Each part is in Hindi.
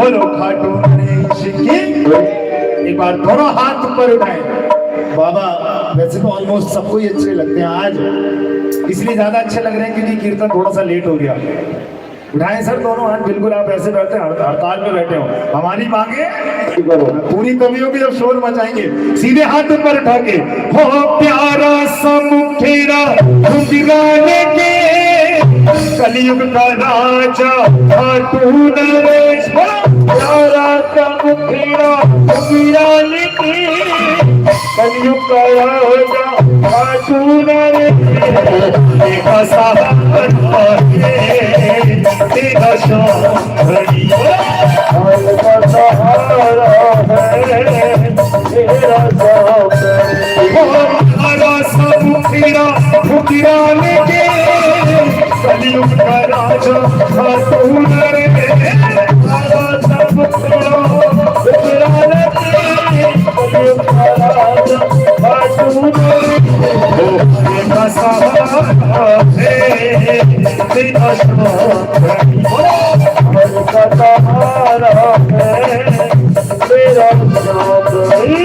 बोलो खाटू गणेश की। एक बार दोनों हाथ ऊपर उठाएं। बाबा वैसे तो ऑलमोस्ट सबको ही अच्छे लगते हैं, आज इसलिए ज्यादा अच्छे लग रहे हैं क्योंकि कीर्तन थोड़ा सा लेट हो गया। उठाएं सर दोनों हाथ, बिल्कुल आप ऐसे बैठे हड़ताल पे बैठे हो, हमारी मांगे पूरी कमी होगी जब शोर मचाएंगे। सीधे हाथ ऊपर उठा के, हो प्यारा सा मुखेरा गुजराने के, कलयुग का राजा खाटू नरेश। प्यारा सा मुखेरा गुजराने के, कलयुग का राजा खाटू नरेश। देखा साहब तेरा शाही का सहारा है, तेरा मुखिरा मुखिराने के, कलयुग का राजा खाटू नरेश। मुखिराने के, कलयुग का राजा खाटू नरेश। तेरा सहारा है, तेरा शाही का सहारा है, तेरा शाही।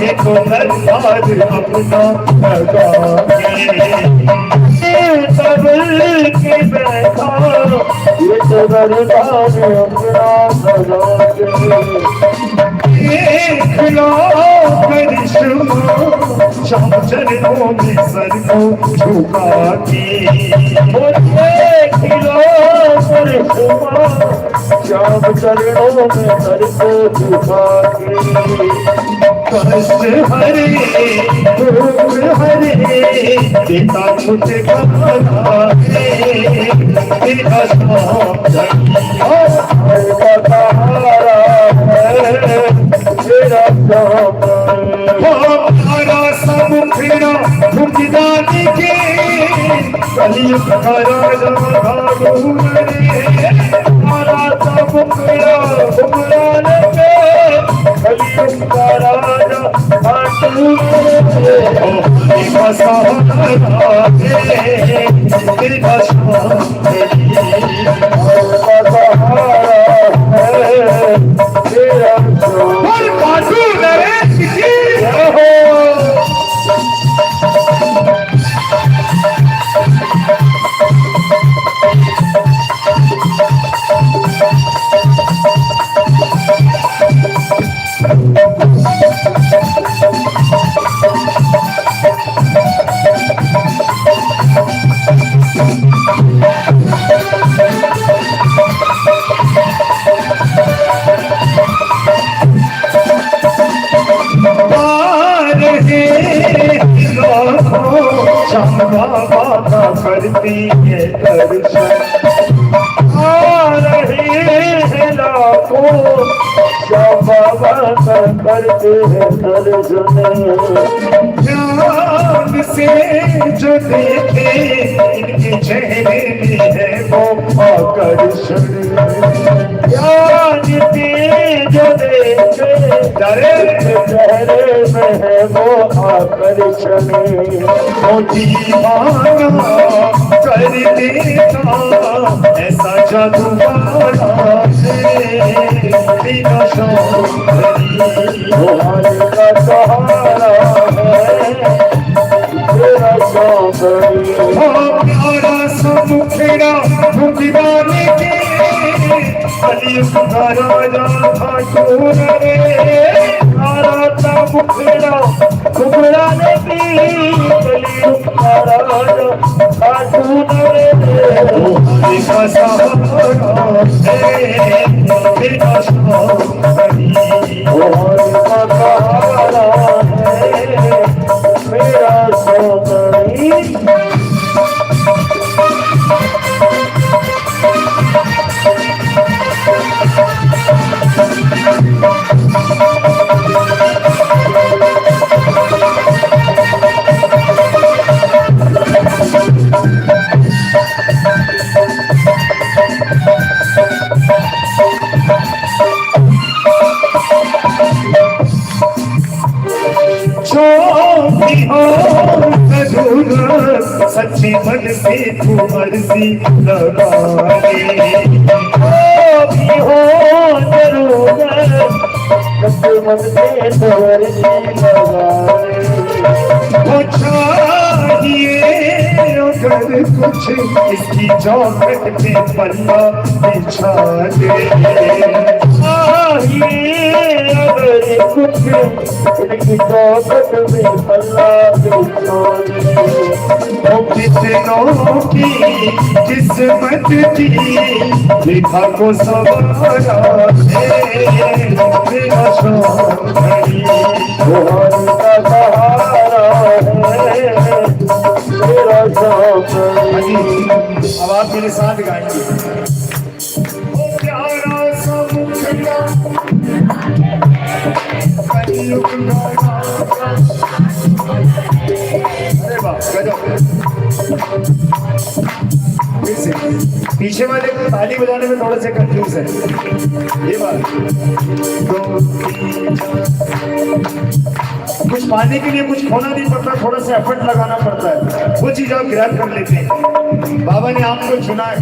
देखो दरबार अपना सब के बैठा, ये तो दरबार अपना देख लो करिश्मा, शाम चरणों में सर को झुका के। देख लो करिश्मा, शाम चरणों में सर को झुका के। कष्ट हरे दुख हरे, पिता मुझे खाना है, तेरा सहारा है, तेरा सहारा। सब मुखिरा मुखिदानी के, कलयुग का राजा खाटू नरेश। हमारा सब मुखिरा मुखिदानी के, कलयुग का राजा खाटू नरेश। तेरा सहारा है, तेरा शाही है, तेरा खाटू नरेश की हो। बाबा करती है दर्शन, आ रहे हैं लाखों, बाबा करते हैं दर्शन। ध्यान से जो देखे इनके चेहरे में है वो आकर्षण, ध्यान से जो देखे चेहरे में है वो आकर्षण। दीवाना कर देता ऐसा जादू वाला है, तेरा शाही का सहारा है, तेरा शाही। प्यारा सा मुखिरा मुखिराने के, कलयुग का राजा खाटू नरेश। प्यारा सा मुखिरा मुखिराने की, कलयुग का राजा खाटू नरेश। तेरा सहारा है, तेरा शाही का सहारा है, तेरा शाही। भी हो जरूरत सच्ची मन से तू मर्जी लगा ले, भी हो जरूरत सच्ची मन से तू मर्जी लगा ले। चाहिए अगर कुछ इसकी चौखट पे पल्ला बिछा दे, चाहिए अगर कुछ इसकी चौखट पे पल्ला बिछा दे। तो कितनों की किस्मत की लिखा को सवारा है मेरा शौक घड़ी का सहारा है मेरा शौक। अब आप मेरे साथ गाएंगे। ओ प्यारा सा मुखड़ा कलयुग का, अरे वाह गजब। फिर से पीछे वाले को ताली बजाने में थोड़ा सा कंफ्यूज है ये बात। कुछ पाने के लिए कुछ खोना नहीं पड़ता, थोड़ा सा एफर्ट लगाना पड़ता है, वो चीज आप ग्रैब कर लेते हैं। बाबा ने आपको चुना है।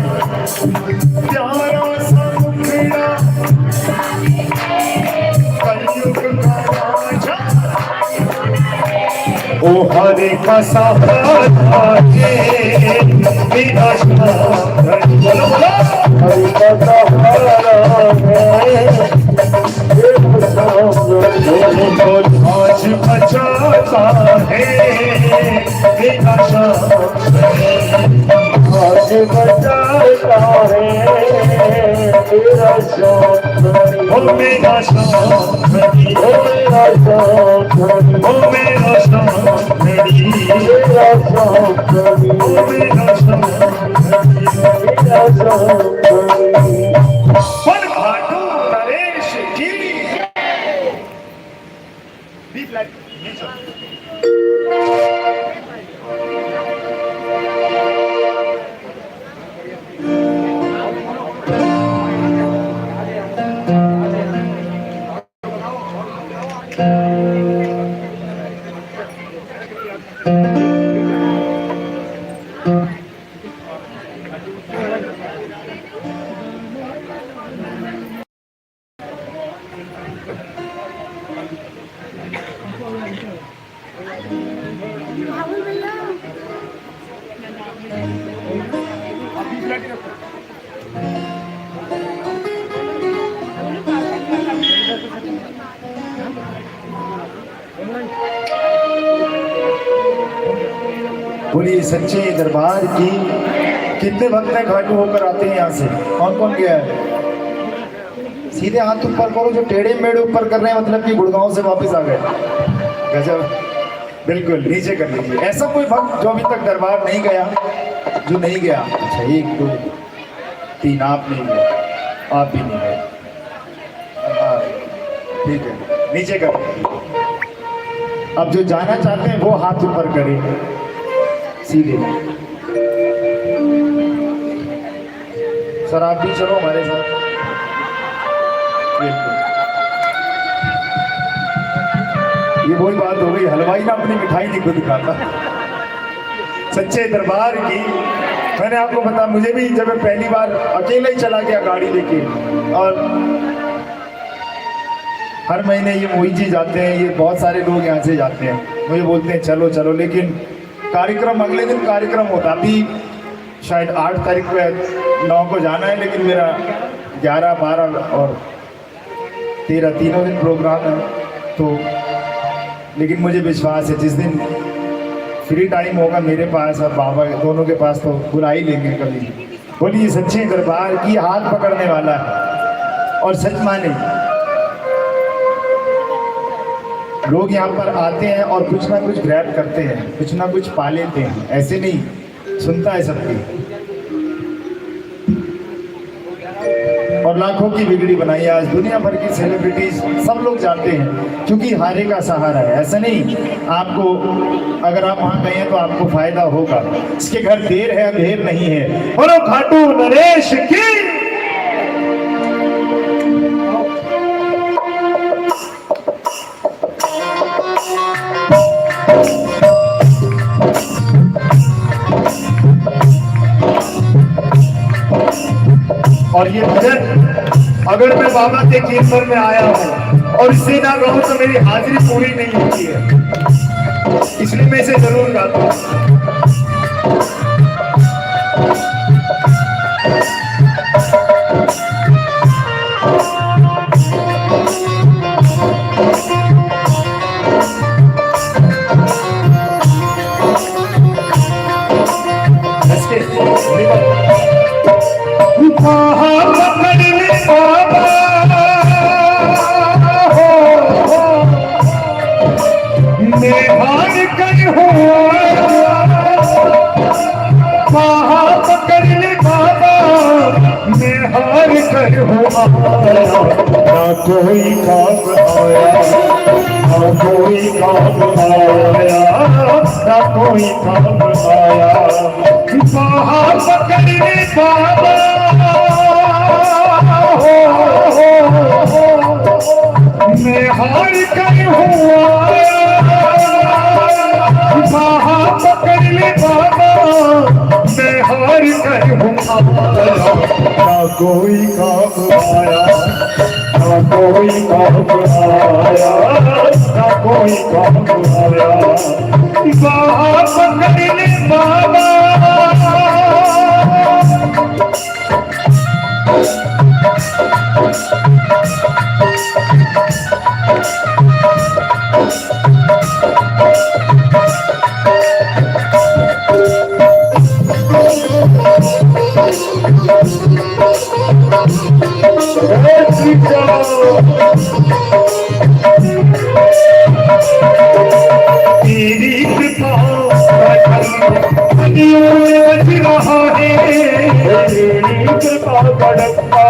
प्यारा सा मुखड़ा कलयुग का राजा, ओ हरे का सहारा है मेरा शौक घड़ी, बोलो बोलो हरे का सहारा है मेरा शौक घड़ी, आज बचाता है मेरा शौक घड़ी, आज बचाता है मेरा शौक घड़ी, ओ मेरा शौक घड़ी, ओ मेरा शौक घड़ी, ओ मेरा शौक घड़ी, मेरा शौक घड़ी, ओ मेरा शौक घड़ी, मेरा शौक घड़ी। वन भाटू नरेश की डीप लाइफ बोलिए सच्चे दरबार की। कितने भक्त हैं घाटू होकर आते हैं यहाँ से? कौन कौन गया है? सीधे हाथ ऊपर करो, जो टेढ़े मेढ़े ऊपर कर रहे हैं मतलब कि गुड़गांव से वापस आ गए। गजब, बिल्कुल नीचे कर लीजिए। ऐसा कोई भक्त जो अभी तक दरबार नहीं गया, जो नहीं गया? अच्छा 1 2 3 आप नहीं गए, आप भी नहीं गए, ठीक है नीचे कर लीजिए। अब जो जाना चाहते हैं वो हाथ ऊपर करें सीधे। सर आप भी चलो हमारे साथ। ये वही बात हो गई, हलवाई ना अपनी मिठाई नहीं खुद खाता। सच्चे दरबार की मैंने आपको बता, मुझे भी जब मैं पहली बार अकेले ही चला गया गाड़ी लेके, और हर महीने ये मोहित जी जाते हैं, ये बहुत सारे लोग यहाँ से जाते हैं, मुझे बोलते हैं चलो चलो, लेकिन कार्यक्रम अगले दिन कार्यक्रम होता। अभी शायद 8 तारीख को 9 को जाना है, लेकिन मेरा 11 12 और 13 तीनों दिन प्रोग्राम है। तो लेकिन मुझे विश्वास है जिस दिन फ्री टाइम होगा मेरे पास और बाबा दोनों के पास, तो बुला ही लेंगे कभी। बोलिए सच्चे दरबार की। हाथ पकड़ने वाला है और सच माने लोग यहाँ पर आते हैं और कुछ ना कुछ ग्रैब करते हैं, कुछ ना कुछ पा लेते हैं, ऐसे नहीं, सुनता है सबकी। और लाखों की बिगड़ी बनाई आज दुनिया भर की सेलिब्रिटीज सब लोग जानते हैं, क्योंकि हारे का सहारा है। ऐसा नहीं, आपको अगर आप वहाँ गए हैं तो आपको फायदा होगा। इसके घर देर है अंधेर नहीं है। बोलो घाटू नरेश की। और ये भजन अगर मैं बाबा के कीर्तन में आया हूँ और इसे ना गाऊं तो मेरी हाजिरी पूरी नहीं होती है, इसलिए मैं इसे जरूर गाता हूँ। ना कोई काम आया, ना कोई काम आया, ना कोई काम आया, पकड़ने बाबा मैं हार कर हुआ, पकड़ ले बाबा मैं हार कर हुआ, ना कोई काम आया, ना कोई काम आया, ना कोई काम आया, पकड़ ले बाबा तेरी कृपा बज रहा है, तेरी कृपा बड़प्पा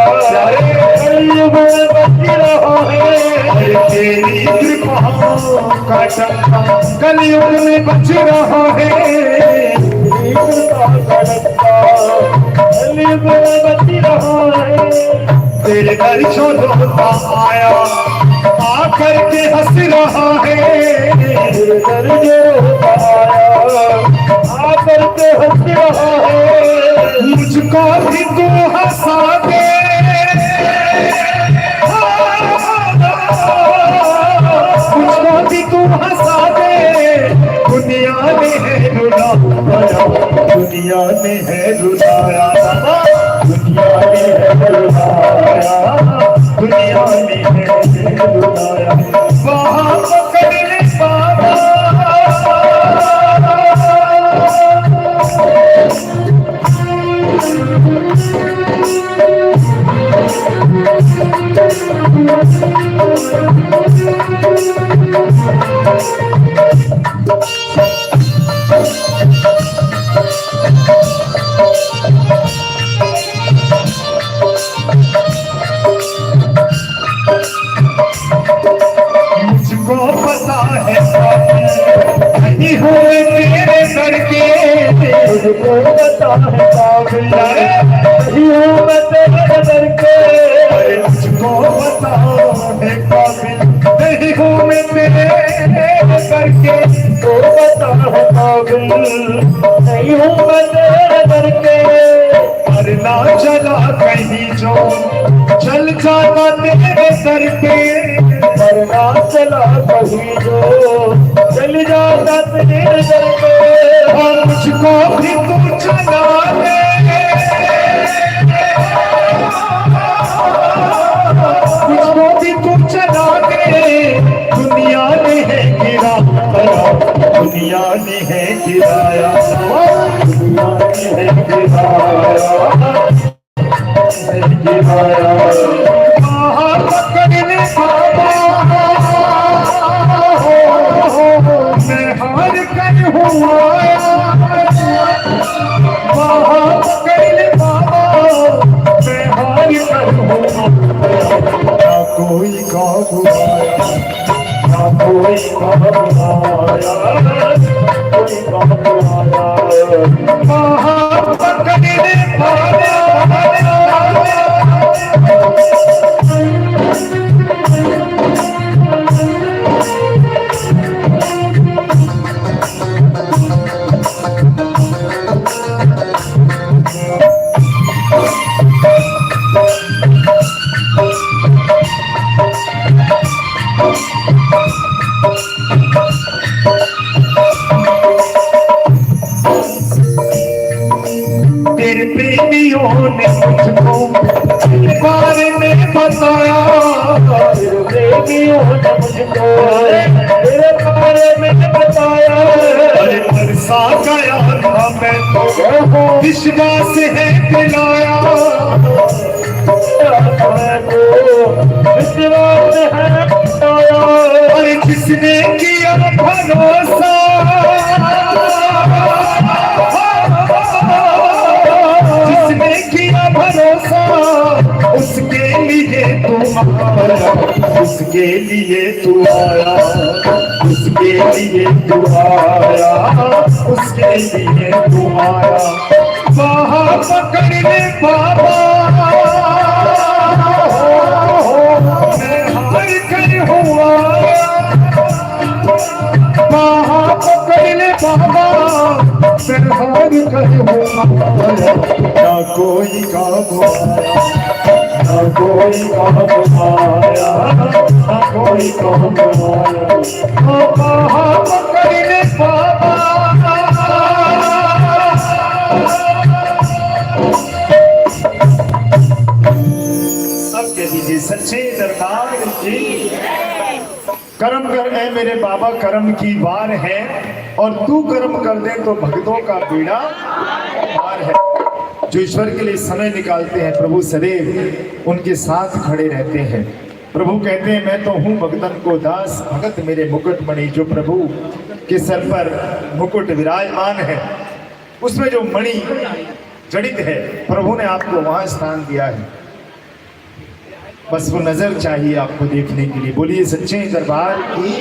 बज रहा है, तेरी कृपा का चक्का कलयुग में बच रहा है, तेरी कृपा बड़प्पा कलयुग में बच रहा है, तेरे घर छोटा आया आकर के हंस रहा है, तेरे घर जो आया आकर के हंस रहा है, मुझको भी तू हंसा दे, मुझको भी तू हंसा दे, दुनिया में है रुलाया, दुनिया में है रुलाया, दुनिया में है रुलाया, दुनिया में है रुलाया, वहाँ पकड़ ले बाबा मुझको पता है नहीं हुए तेरे सर के, मुझको पता है काबिल नहीं हूँ मैं तेरे सर के, मुझको पता है काबिल नहीं हूँ मैं तेरे सर के, तो पता है काबिल नहीं हूँ मैं तेरे सर के, मरना चला कहीं जो चल जाता तेरे सर पे, मरना चला कहीं जो चल जाता तेरे सर पे, और मुझको भी तू चला दे, मुझको भी तू चला दे, दुनिया ने है गिराया, दुनिया ने है गिराया, दुनिया ने है गिराया, गिराया, पकड़ने बाबा मैं हार कर हुआ, पकड़ने बाबा मैं हार कर हुआ, ना कोई काम आया, ना कोई काम आया, कोई काम आया, पकड़ने बाबा प्रेमी हो न मुझको, तेरे बारे में बताया। अरे बरसा गया था मैं तो विश्वास है दिलाया, विश्वास है बताया। अरे जिसने किया भरोसा, जिसने किया भरोसा, उसके लिए तू आया, उसके लिए तू आया, उसके लिए तू आया, उसके लिए तू आया। बाह पकड़ ले बाबा, मैं हार कर हुआ, बाह पकड़ ले बाबा, मैं हार कर हुआ। ना कोई काम आया, ना कोई काम आया, ना कोई काम आया। बाह पकड़ ले बाबा, अब कह दीजिए सच्चे दरबार की। कर्म कर ए मेरे बाबा, कर्म की वार है, और तू कर्म कर दे तो भक्तों का बेड़ा पार है। जो ईश्वर के लिए समय निकालते हैं, प्रभु सदैव उनके साथ खड़े रहते हैं। प्रभु कहते हैं मैं तो हूँ भगतन को दास, भगत मेरे मुकुट मणि। जो प्रभु के सर पर मुकुट विराजमान है, उसमें जो मणि जड़ित है, प्रभु ने आपको वहां स्थान दिया है। बस वो नजर चाहिए आपको देखने के लिए। बोलिए सच्चे दरबार की।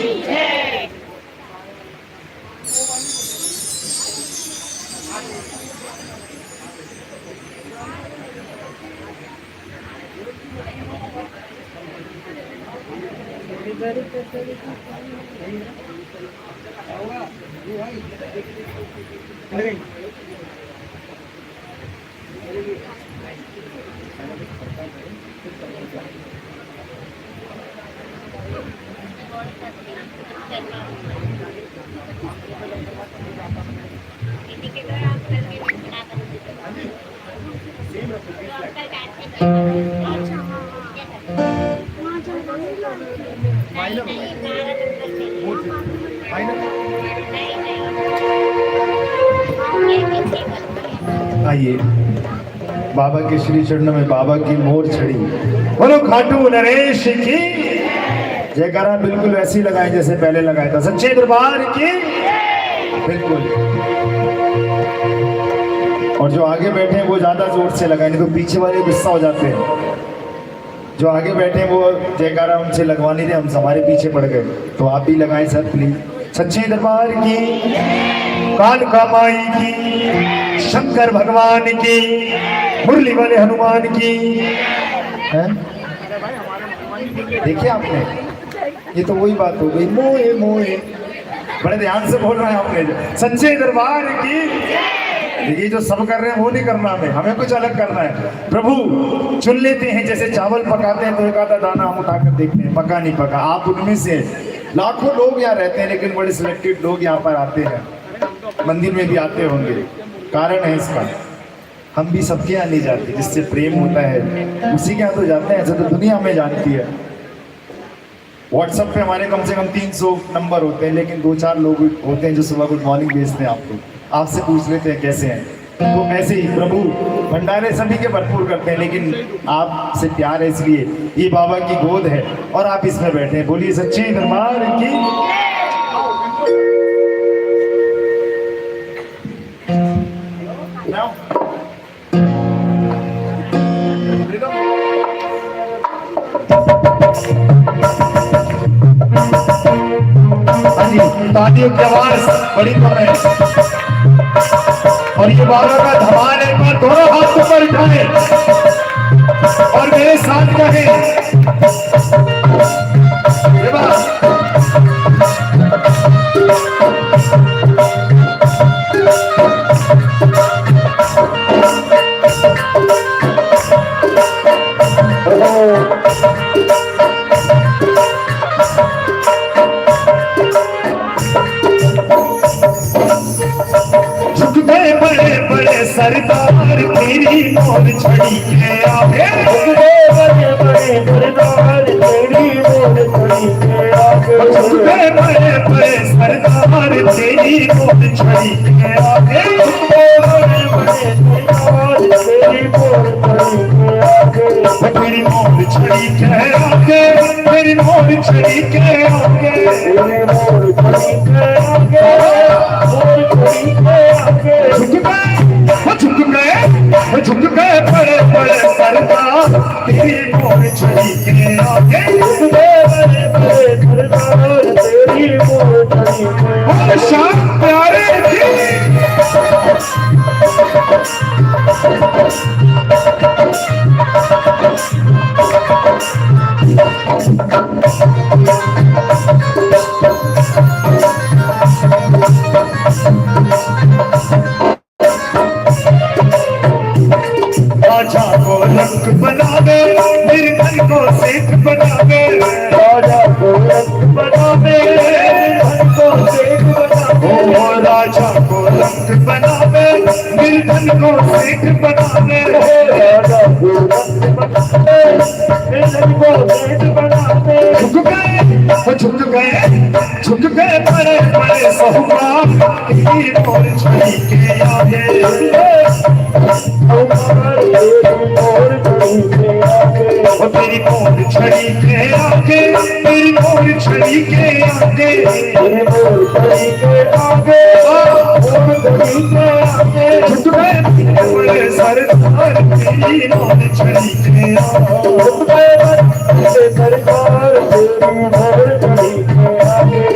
आइए बाबा के श्री चरणों में बाबा की मोर छड़ी। बोलो खाटू नरेश की जयकारा बिल्कुल वैसी लगाए जैसे पहले लगाया था। सच्चे दरबार की बिल्कुल। और जो आगे बैठे हैं वो ज्यादा जोर से लगाए, नहीं तो पीछे वाले गुस्सा हो जाते हैं। जो आगे बैठे हैं वो जयकारा उनसे लगवानी थे, हम हमारे पीछे पड़ गए, तो आप भी लगाएं सर प्लीज। सच्चे दरबार की, काल कामाई की, शंकर भगवान की, मुरली वाले हनुमान की। देखिए आपने, ये तो वही बात हो गई, मोए मोए। बड़े ध्यान से बोल रहे हैं आपने। सच्चे दरबार की। ये जो सब कर रहे हैं वो नहीं करना, हमें कुछ अलग करना है। प्रभु चुन लेते हैं, जैसे चावल पकाते हैं तो एक आधा दाना हम उठाकर देखते हैं पका नहीं पका। आप उनमें से लाखों लोग यहाँ रहते हैं, लेकिन बड़े सिलेक्टेड लोग यहाँ पर आते हैं, मंदिर में भी आते होंगे। कारण है इसका, हम भी सबके यहाँ नहीं जाते। जिससे प्रेम होता है उसी के यहाँ तो जाते हैं। ऐसे तो दुनिया हमें जानती है। व्हाट्सएप पे हमारे कम से कम 300 नंबर होते हैं, लेकिन 2-4 लोग होते हैं जो सुबह गुड मॉर्निंग भेजते हैं आपको, आपसे पूछ लेते हैं कैसे हैं। तो ऐसे ही प्रभु भंडारे सभी के भरपूर करते हैं, लेकिन आपसे प्यार है इसलिए ये बाबा की गोद है और आप इसमें बैठे हैं। बोलिए सच्चे दरबार की। तालियों की आवाज बड़ी कम है और ये बाबा का धमाल है। एक बार दोनों हाथ ऊपर उठाए और मेरे साथ कहें, ये बात सरदार तेरी मोर छड़ी के आवे, बड़े बड़े सरदार तेरी मोर छड़ी के आगे बड़े बड़े तेरी मोर छड़ी के आगे तेरी मोर छड़ी के आगे तेरी मोर छड़ी के आगे तेरी मोर छड़ी के आगे मोर छड़ी के आगे झुक गए बड़े बड़े सरदार तेरी मोर छड़ी के आगे झुक गए बड़े बड़े सरदार तेरी मोर छड़ी के आगे शान प्यारे जी राजा को रंग बनावे मेरे घर को सेठ बनावे राजा को रंग बनावे घर को सेठ बनावे राजा को रंग बनावे मेरे घर को सेठ बनावे राजा को रंग बनावे मेरे घर को सेठ बनावे झुक गए बड़े बड़े साहूकार तेरी मोर छड़ी के आगे तेरी मोर छड़ी के आगे तेरी मोर छड़ी के आगे तेरी मोर छड़ी के आगे मोर छड़ी के आगे झुक गए बड़े सरदार तेरी मोर छड़ी के आगे झुक गए बड़े सरदार तेरी मोर छड़ी के आगे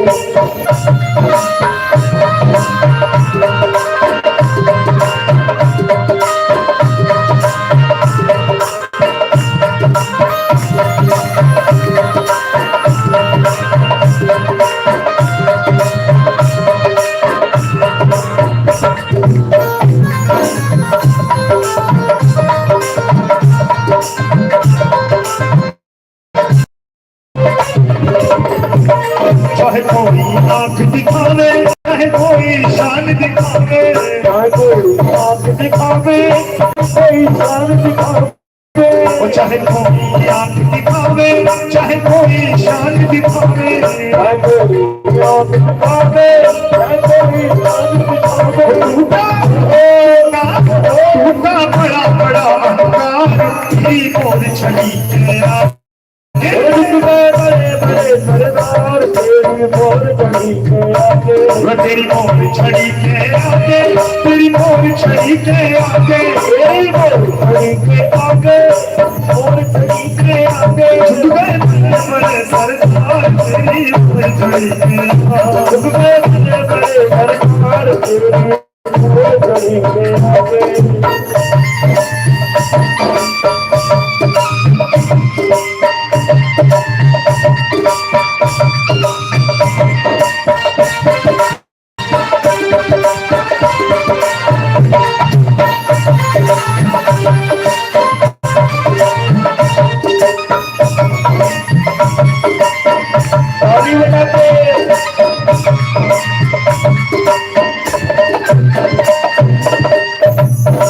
चाहे कोई आंख दिखावे चाहे कोई शान दिखावे चाहे कोई आंख दिखावे कोई शान दिखावे चाहे कोई आंख दिखावे चाहे कोई शान दिखावे चाहे कोई आंख दिखावे चाहे कोई शान दिखावे टूटा बड़ा बड़ा अहंकार तेरी मोर छड़ी के आगे बड़े बड़े सरदार तेरी मोर छड़ी के आगे तेरी मोर छड़ी के आगे तेरी मोर छड़ी के आगे तेरी मोर छड़ी के आगे मोर छड़ी के आगे झुक गए बड़े सरदार तेरी मोर छड़ी के आगे झुक गए बड़े सरदार तेरी मोर छड़ी के आगे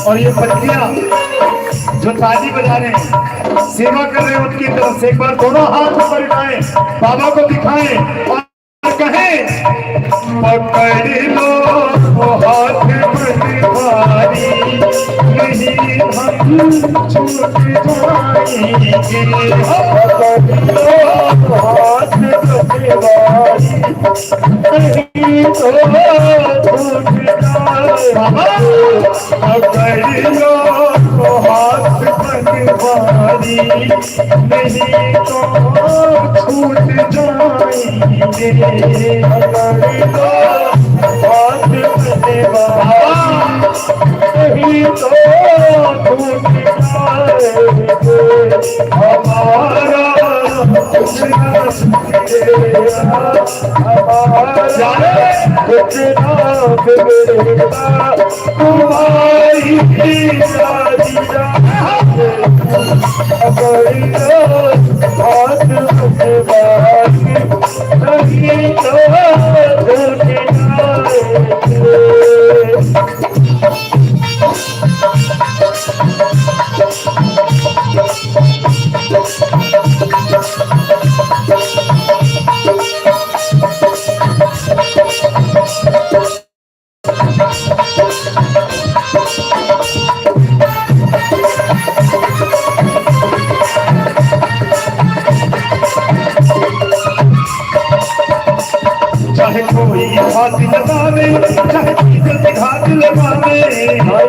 और ये बच्चियां जो ताली बजा रहे हैं सेवा कर रहे हैं उनकी तरफ से एक बार दोनों हाथ ऊपर उठाएं बाबा को दिखाएं और कहें पकड़ लो हाथ भारी नहीं हम छूट जाएंगे पकड़ लो हाथ भारी नहीं तो छूट बाबा पकड़ लो हाथ भारी नहीं तो छूट जाएंगे पकड़ लो हाथ नहीं तो छूट जाएंगे हमारा कुछ न बिगड़ेगा तुम्हारी शादी हाथ नहीं तो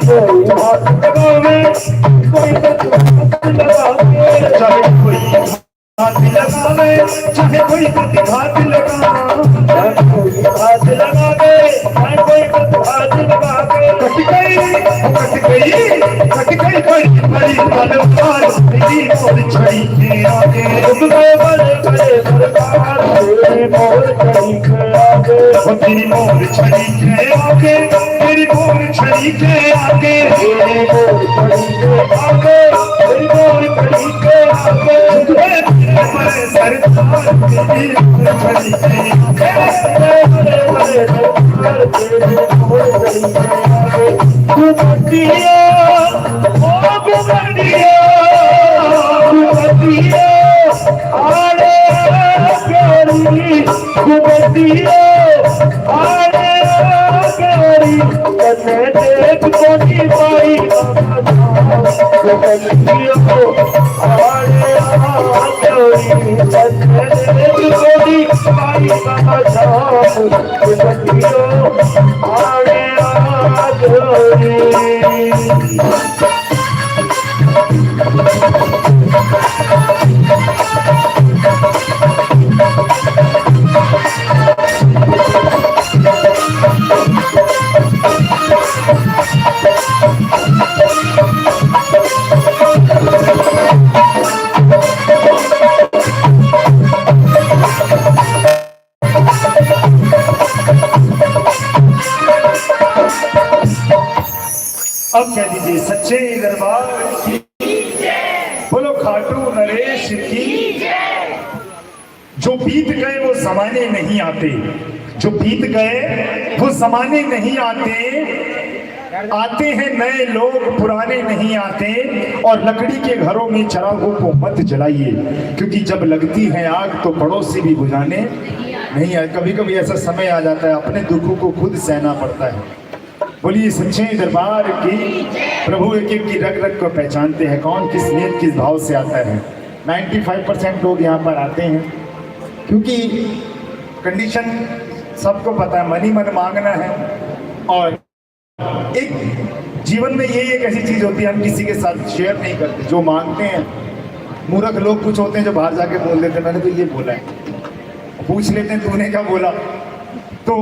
कोई हाथ लगावे कोई हाथ लगावे चाहे कोई हाथ लगावे चाहे कोई हाथ लगावे कोई हाथ लगावे चाहे कोई हाथ लगावे कट गई बड़ी तलवार तेरी मोर छड़ी के आगे बड़े बड़े सरकार तेरी मोर छड़ी के आगे तेरी मोर छड़ी के आगे तेरी मोर छड़ी के आगे तेरी मोर छड़ी के आगे तेरी मोर छड़ी के आगे बड़े सरकार तेरी मोर छड़ी के आगे बड़े बड़े सरकार तेरी मोर छड़ी के आगे गुमटिया ओ गुमटिया गुमटिया आड़े केरी गुमटिया आड़े केरी कन्ने देख कोनी पाई गुमटिया आड़े केरी कन्ने देख कोनी पाई गुमटिया आड़े अब कह दीजिए सच्चे दरबार की बोलो खाटू नरेश की। जो बीत गए वो जमाने नहीं आते, जो बीत गए वो जमाने नहीं आते, आते हैं नए लोग पुराने नहीं आते। और लकड़ी के घरों में चिरागों को मत जलाइए, क्योंकि जब लगती है आग तो पड़ोसी भी बुझाने नहीं आए। कभी कभी ऐसा समय आ जाता है अपने दुखों को खुद सहना पड़ता है। बोलिए सच्चे दरबार की। प्रभु एक एक की रग रग को पहचानते हैं, कौन किस नियत किस भाव से आता है। 95% लोग यहाँ पर आते हैं क्योंकि कंडीशन सबको पता है, मन ही मन मांगना है। और एक जीवन में ये एक ऐसी चीज होती है हम किसी के साथ शेयर नहीं करते। जो मांगते हैं, मूर्ख लोग कुछ होते हैं जो बाहर जाके बोल देते हैं मैंने तो ये बोला है, पूछ लेते हैं तूने क्या बोला। तो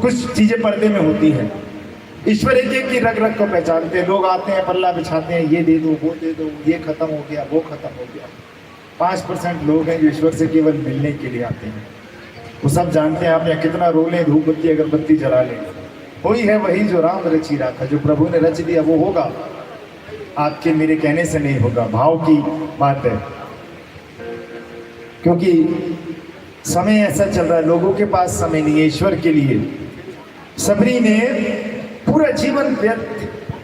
कुछ चीजें पर्दे में होती हैं। ईश्वर एक एक की रग रग को पहचानते हैं। लोग आते हैं पल्ला बिछाते हैं, ये दे दो वो दे दो, ये खत्म हो गया वो खत्म हो गया। 5% लोग हैं जो ईश्वर से केवल मिलने के लिए आते हैं। वो सब जानते हैं आप यहाँ कितना रो लें, धूप बत्ती अगरबत्ती जला लें, वही है वही जो राम रची रखा, जो प्रभु ने रच दिया वो होगा। आपके मेरे कहने से नहीं होगा, भाव की बात है। क्योंकि समय ऐसा चल रहा है, लोगों के पास समय नहीं है ईश्वर के लिए। सबरी ने पूरा जीवन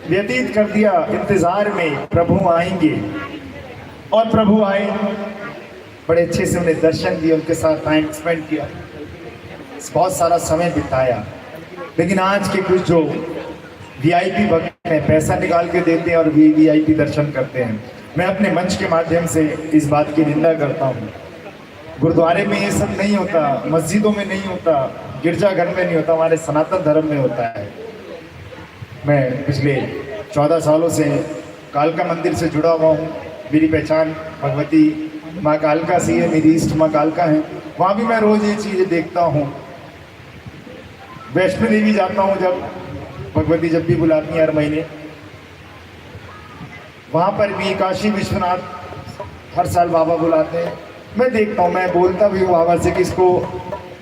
व्यतीत कर दिया इंतजार में प्रभु आएंगे, और प्रभु आए, बड़े अच्छे से उन्हें दर्शन दिए, उनके साथ टाइम स्पेंड किया, बहुत सारा समय बिताया। लेकिन आज के कुछ जो वीआईपी भक्त हैं, पैसा निकाल के देते हैं और वीआईपी दर्शन करते हैं। मैं अपने मंच के माध्यम से इस बात की निंदा करता हूँ। गुरुद्वारे में ये सब नहीं होता, मस्जिदों में नहीं होता, गिरजाघर में नहीं होता, हमारे सनातन धर्म में होता है। मैं पिछले 14 सालों से कालका मंदिर से जुड़ा हुआ हूँ। मेरी पहचान भगवती माँ कालका से है, मेरी इष्ट माँ कालका है। वहाँ भी मैं रोज़ ये चीज़ें देखता हूँ। वैष्णो देवी जाता हूँ जब, भगवती जब भी बुलाती हैं हर महीने, वहाँ पर भी काशी विश्वनाथ हर साल बाबा बुलाते हैं। मैं देखता हूँ, मैं बोलता भी हूँ बाबा से कि इसको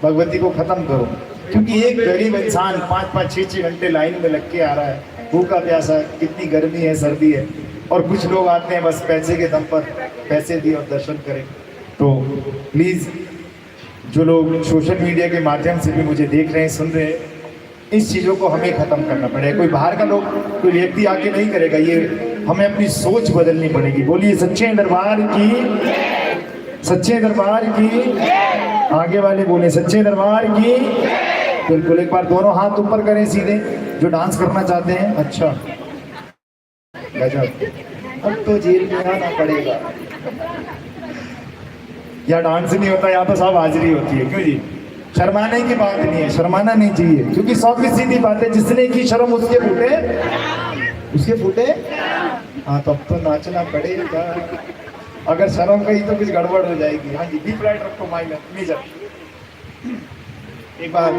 भगवती को ख़त्म करो, क्योंकि एक गरीब इंसान 5-5, 6-6 घंटे लाइन में लग के आ रहा है, भूखा प्यासा, कितनी गर्मी है, सर्दी है, और कुछ लोग आते हैं बस पैसे के दम पर, पैसे दिए और दर्शन करें। तो प्लीज़ जो लोग सोशल मीडिया के माध्यम से भी मुझे देख रहे हैं, सुन रहे हैं, इस चीज़ों को हमें ख़त्म करना पड़ेगा। कोई बाहर का लोग, कोई व्यक्ति आके नहीं करेगा, ये हमें अपनी सोच बदलनी पड़ेगी। बोलिए सच्चे दरबार की, सच्चे दरबार की। आगे वाले बोले सच्चे दरबार की। बिल्कुल, एक बार दोनों हाथ ऊपर करें सीधे, जो डांस करना चाहते हैं। अच्छा गजब, अब तो जेल में आना पड़ेगा। या डांस नहीं होता, या तो सब हाजिरी होती है। क्यों जी? शर्माने की बात नहीं है, शर्माना नहीं चाहिए, क्योंकि 100 की सीधी बात है, जिसने की शर्म उसके फूटे उसके फूटे? हाँ तब तो नाचना पड़ेगा, अगर शर्म गई तो कुछ गड़बड़ हो जाएगी। हाँ जी, डीप राइट रखो मेजर। एक बार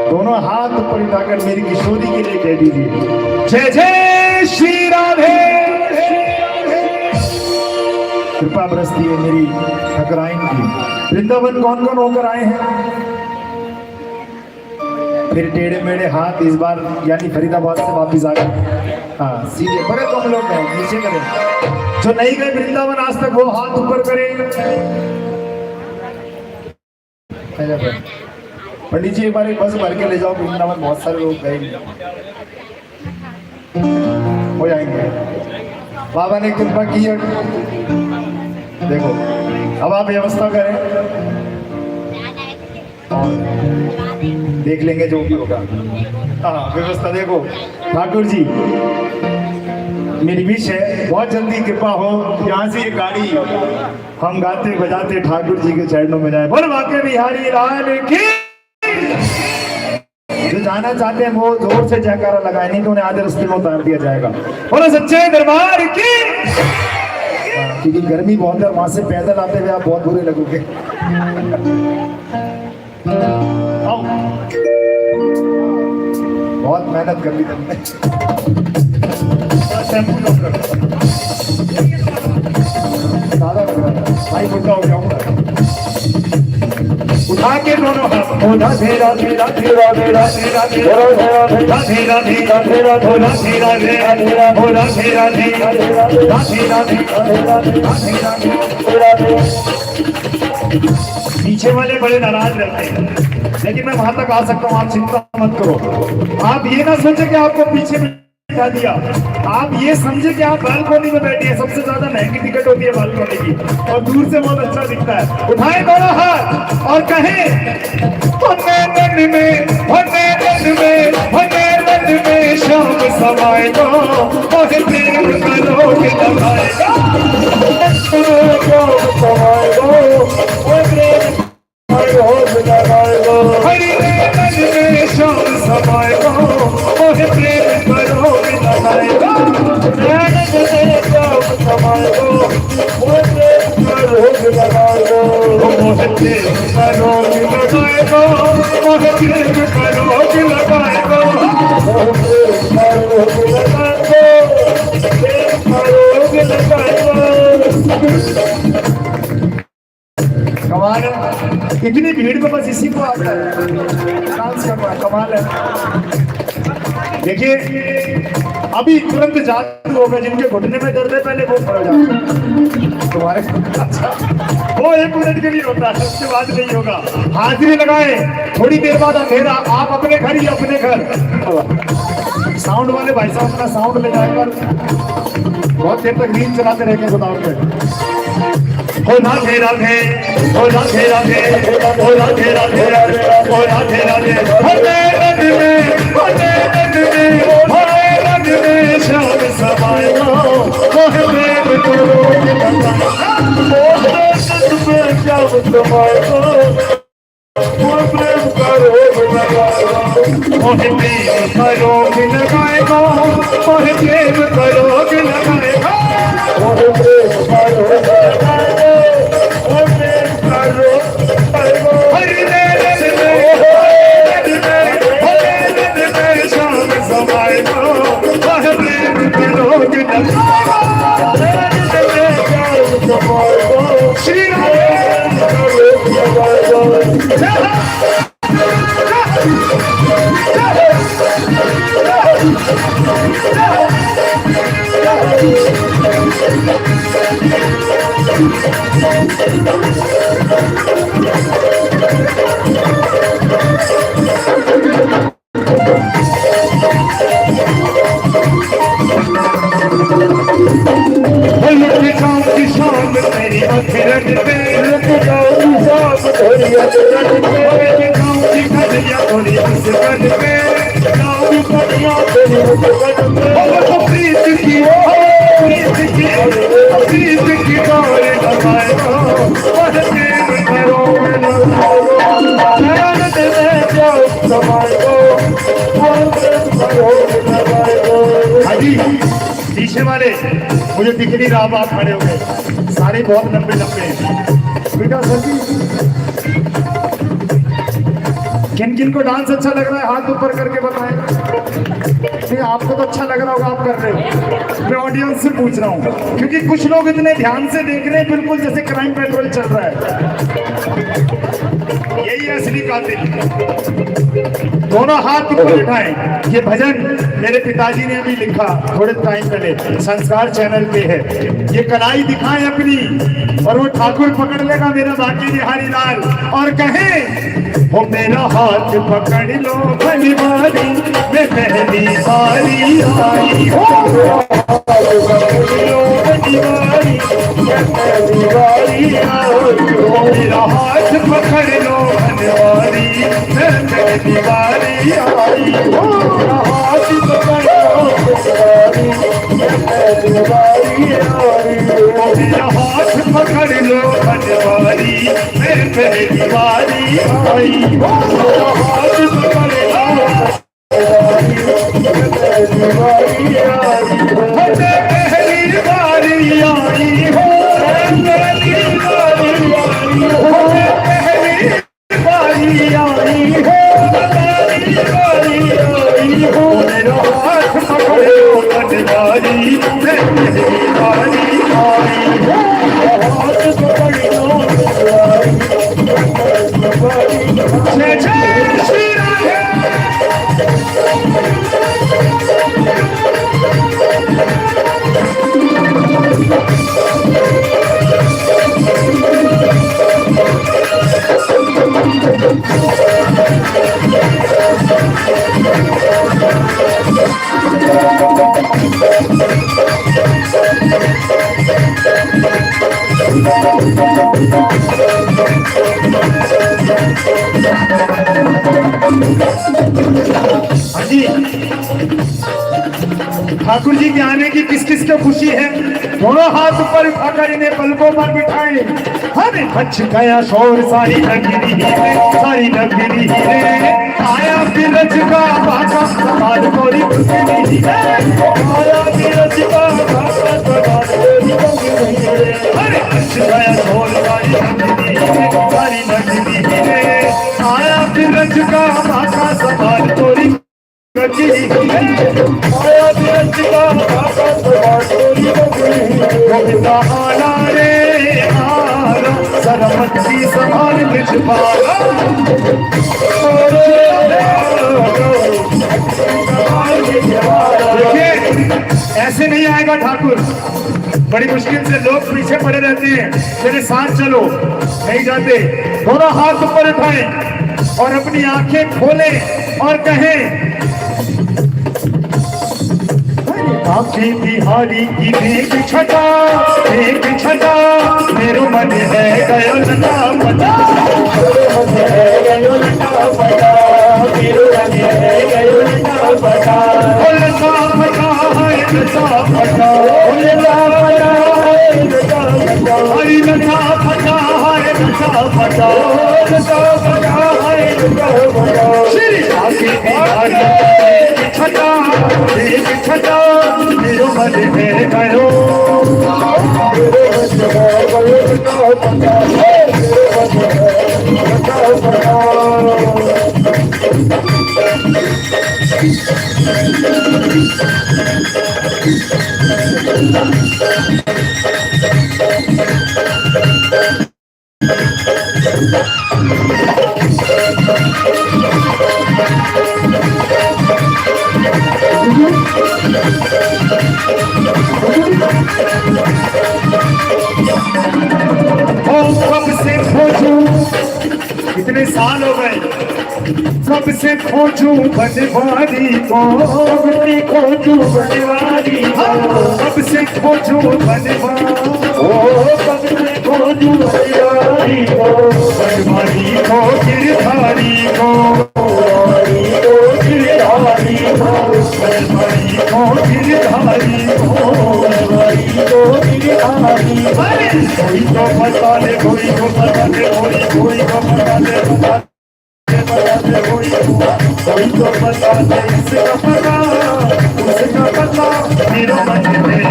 दोनों हाथ ऊपर उठाकर मेरी किशोरी के लिए कह दीजिए, जय जय श्री राधे। कृपा बरसती है मेरी ठकुराइन की। वृंदावन कौन कौन होकर आए हैं? फिर टेढ़े मेढ़े हाथ इस बार यानी फरीदाबाद से वापिस आ गए। हाँ सीधे, बड़े कम लोग हैं, नीचे करें। जो नहीं गए वृंदावन आज तक वो हाथ ऊपर करें। पंडित जी एक बार एक बस भर के ले जाओ वृंदावन, बहुत सारे लोग गए हो जाएंगे। बाबा ने कृपा की है। देखो अब आप व्यवस्था करें और देख लेंगे जो भी होगा। हाँ व्यवस्था देखो। ठाकुर जी मेरी विश है बहुत जल्दी कृपा हो, यहाँ से ये गाड़ी हम गाते बजाते ठाकुर जी के चरणों में जाए। बोल बाके बिहारी लाल की। जो जाना चाहते हैं वो जोर से जयकारा लगाए, नहीं तो उन्हें आधे रास्ते में उतार दिया जाएगा। बोलो सच्चे दरबार की। क्योंकि गर्मी बहुत है, वहां से पैदल आते हुए आप बहुत बुरे लगोगे। बहुत मेहनत कर ली तुमने। ज्यादा लग रहा है भाई, बुढ़ा हो जाऊंगा। उठा के दोनों हाथ, ओढ़ा धेरा धेरा धेरा धेरा धेरा धेरा धेरा धेरा धेरा धेरा धोला धेरा धेरा धेरा धोला धेरा धेरा धेरा धेरा धेरा धेरा धेरा धेरा। पीछे वाले बड़े नाराज रहते हैं, लेकिन मैं वहां तक आ सकता हूँ, आप चिंता मत करो। आप ये ना सोचे कि आपको पीछे बिठा दिया, आप ये समझे कि आप बालकोनी में बैठे हैं। सबसे ज्यादा महंगी टिकट होती है बालकोनी की, और दूर से बहुत अच्छा दिखता है। उठाए दोनों हाथ और कहें, में शाम समाएगा, और प्रेम करोगे लगाएगा, हरि में शाम समाएगा, और प्रेम करोगे लगाएगा, कमाल है, इतनी भीड़ में बस इसी को आता है डांस करना। कमाल है। देखिए अभी तुरंत जादू होगा, जिनके घुटने में दर्द है पहले वो खड़े जाते तुम्हारे। अच्छा वो 1 मिनट के लिए होता है, उसके बाद नहीं होगा। हाजिरी लगाए, थोड़ी देर बाद अंधेरा, आप अपने घर ही अपने घर। साउंड वाले भाई साहब अपना साउंड ले जाकर बहुत देर तक रील चलाते रहेंगे गोदाम पे। हो राधे राधे, हो राधे राधे, हो राधे राधे, हो राधे राधे, हरे रंग में, हरे रंग में, हरे रंग में शाम समाएगा, मोह प्रेम करोगे लगाएगा, मोह रंग में शाम समाएगा, मोह प्रेम करोगे लगाएगा, मोह प्रेम करोगे लगाएगा, मोह प्रेम करोगे लगाएगा, मोह प्रेम करोगे लगाएगा। पीछे वाले मुझे दिख नहीं रहा, आप खड़े हो गए, सारे बहुत लंबे लंबे हैं। बेटा सर जी, किन किन को डांस अच्छा लग रहा है हाथ ऊपर करके बताएं। नहीं आपको तो अच्छा लग रहा होगा, आप कर रहे हो, मैं ऑडियंस से पूछ रहा हूँ, क्योंकि कुछ लोग इतने ध्यान से देख रहे हैं बिल्कुल जैसे क्राइम पेट्रोल चल रहा है। यही है असली कातिल। दोनों हाथ ऊपर उठाएं। ये भजन मेरे पिताजी ने अभी लिखा थोड़े टाइम पहले, संस्कार चैनल पे है। ये कलाई दिखाएं अपनी, और वो ठाकुर पकड़ लेगा मेरा बाकी बिहारी लाल, और कहे वो मेरा हाथ पकड़ लो भलीवारी में पहली बारी आई हो, मेरा हाथ पकड़ लो भलीवारी में पहली बारी आई हो, मेरा हाथ पकड़ लो भलीवारी में पहली बारी आई हो, मेरा हाथ पकड़ लो भलीवारी में पहली बारी आई हो, मेरा हाथ पकड़ लो पहली बारी आई हो, पहली बारी आई हो, पहली बारी आई हो, पहली बारी आई हो, पहली बारी आई हो, मेरा हाथ पकड़ो पटवारी पहली बारी आई हो, हाथ पकड़ो पटवारी। जय जय श्री राधे। हाँ जी, ठाकुर जी के आने की किस किस को खुशी है? दोनों हाथ ऊपर उठाकर इन्हें पलकों पर बिठाए। हमें बच गया शोर सारी नगरी है, सारी नगरी है, आया बिरज का बाका समाज कोरी खुशी है, आया बिरज का बाका समाज कोरी खुशी है, अरे बच गया शोर सारी नगरी है, सारी नगरी है, आया बिरज का बाका समाज कोरी खुशी है, आया बिरज का बाका समाज कोरी खुशी है, गोविंदा आला रे आला सरमती संभाल बिच पाला, ऐसे नहीं आएगा ठाकुर, बड़ी मुश्किल से लोग पीछे पड़े रहते हैं, मेरे साथ चलो, नहीं जाते। दोनों हाथ ऊपर उठाएं और अपनी आंखें खोलें और कहें काफी बिहारी की एक छटा मेरो मन है गयो लटा पटा, मेरो मन है गयो लटा पटा, मेरो मन है गयो लटा पटा, लटा पटा है लटा पटा, लटा पटा है लटा पटा, हरी लटा पटा है लटा पटा, लटा पटा है लटा पटा, श्री काफी बिहारी एक छटा मेरो मन है गयो, मेरो मन है गयो लटा पटा, मेरो मन है लटा पटा। कब से खोजूं, इतने साल हो गए, कब से खोजूं बनवारी को, खोजूं बनवारी को, कब से खोजूं बनवारी, कब से खोजूं बनवारी को, बनवारी को गिरधारी को, गिरधारी को, बनवारी को गिरधारी को, बनवारी को गिरधारी, कोई तो बता दे, कोई तो बता दे, कोई तो बता दे, कोई तो बता दे, इसका पता, उसका पता, मेरा मन है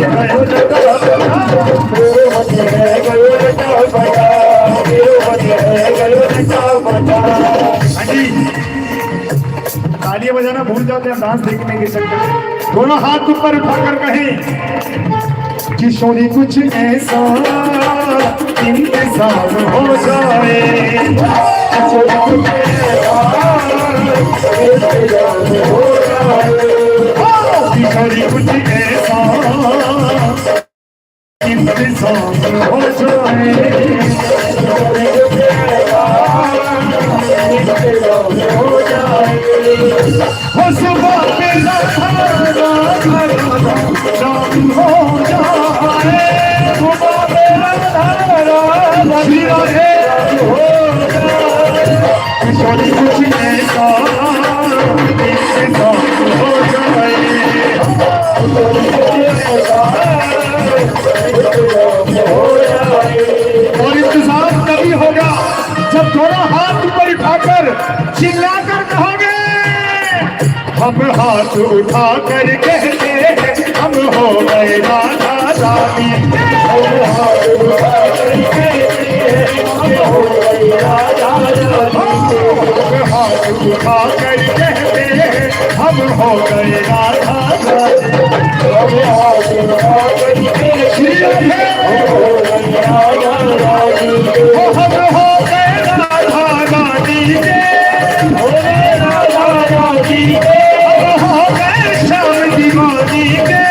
बजाना भूल जाते हैं डांस देखने के चक्कर में। दोनों हाथ ऊपर उठाकर कहें किशोरी कुछ ऐसा इंतजार हो जाए, किशोरी कुछ ऐसा इंतजार हो जाए, किशोरी कुछ ऐसा इंतजार हो जाए, हो सुबह पे शाम हो जाए, सुबह पे किशोरी कुछ ऐसा हो जाए, और इंतजार तभी होगा जब दोनों हाथ ऊपर उठाकर चिल्लाकर कहोगे हम हाथ उठा कर कहते हैं हम हो गए राधा रानी, हम हाथ उठा कर कहते हैं हम हो गए राधा रानी, हम हाथ उठा कर कहते हैं हम हो गए राधा रानी, हम हाथ उठा कर कहते हैं हम हो गए राधा रानी, हम हो गए राधा रानी के, हो गए राधा रानी के, हो गए श्याम दीवानी के,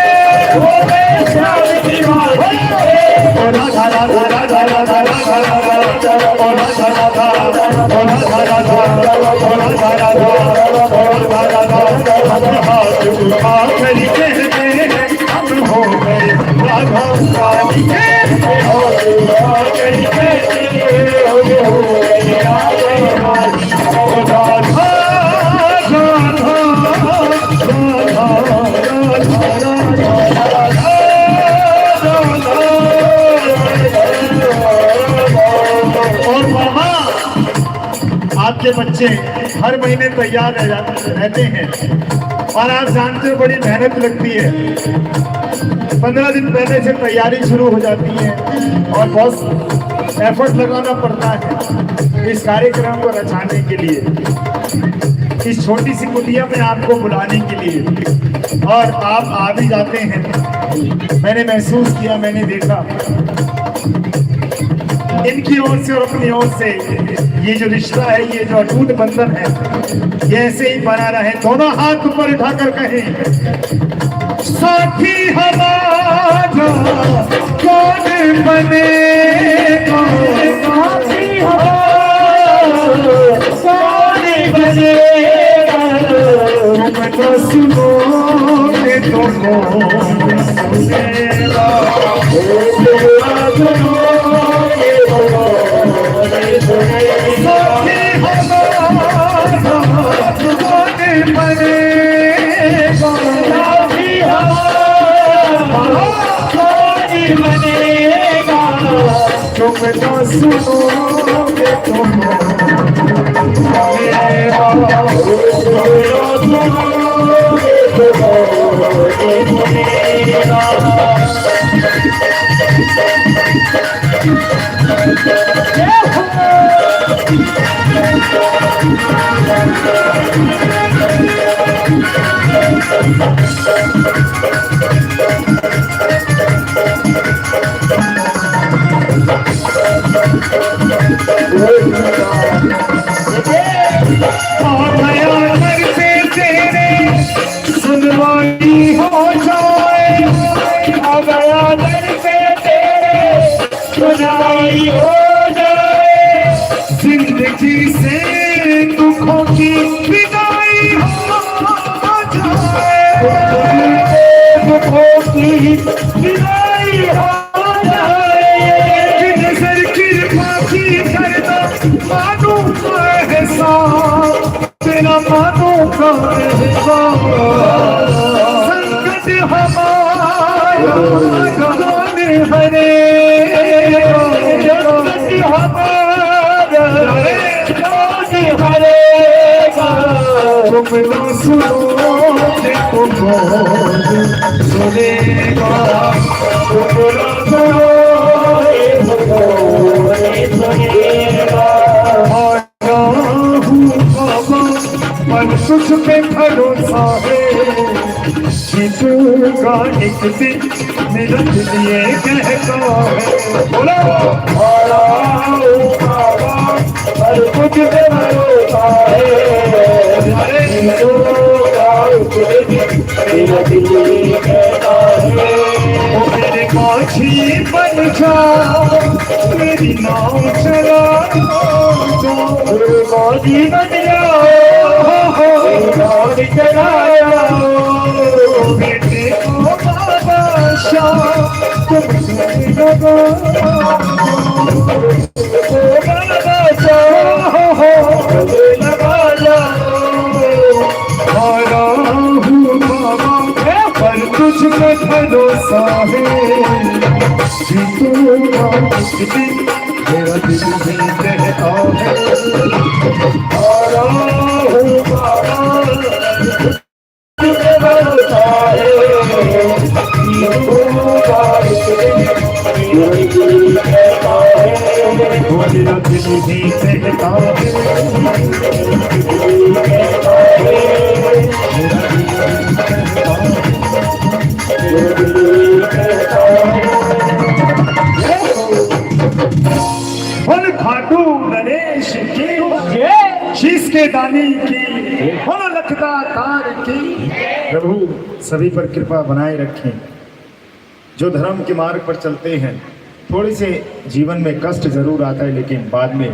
हो गए श्याम दीवानी के, ओ राधा राधा राधा राधा राधा राधा, ओ राधा राधा, ओ राधा राधा, ओ राधा राधा, ओ राधा राधा, हम हाथ उठा कर कहते हैं हम हो गए राधा रानी के, हाथ उठा कर कहते हैं हम हो गए राधा रानी, ओ राधा आपके बच्चे हर महीने तैयार रहते हैं और आप जानते हो बड़ी मेहनत लगती है, 15 दिन पहले से तैयारी शुरू हो जाती है और बहुत एफर्ट लगाना पड़ता है इस कार्यक्रम को रचाने के लिए, इस छोटी सी कुटिया में आपको बुलाने के लिए, और आप आ भी जाते हैं। मैंने महसूस किया, मैंने देखा इनकी ओर से और अपनी ओर से ये जो रिश्ता है, ये जो अटूट बंधन है, ये ऐसे ही बना रहे। दोनों हाथ ऊपर उठाकर कहें साथी हमारा कौन बनेगा, साथी हमारा कौन बनेगा, तुम तो सुनोगे तो कौन सुनेगा, तुम तो सुनोगे तुम सुनवाई हो जाए, गया दर पे तेरे सुनवाई हो जाए, जिंदगी से दुखों की विदाई हो जाए, दुखों की विदाई हो जाए, नजर कृपा की करना मानूंगा एहसान, तेरा मानूंगा एहसान, संकट हमारा कौन हरे, संकट हमारा कौन हरेगा, तुम न सुनोगे तो कौन सुनेगा, तुम न सुनोगे तो कौन सुनेगा, आया हूँ बाबा पर तुझ पे भरोसा है जीतूंगा एक दिन मेरा दिल ये कहता है बोलो हारा बाबा पर तुझ पे भरोसा है जीतूंगा एक दिन मेरा दिल ये कहता है ओ मेरे काछी बन जा मेरी नाव चला दो मेरे काछी बन जा नाव चलाया बेटे को बाबा शाह तुमसे लगा बाबा शाह लगा हारा हूँ बाबा पर तुझ पे भरोसा है जीतूंगा एक दिन मेरा दिल भी कहता है हारा हूँ बाबा तुझ पे भरोसा है जीतूंगा एक दिन मेरा दिल कहता है मेरा दिल भी कहता है खाटू गणेश की शीश के दानी की लखता तार की। प्रभु सभी पर कृपा बनाए रखें। जो धर्म के मार्ग पर चलते हैं थोड़ी से जीवन में कष्ट जरूर आता है, लेकिन बाद में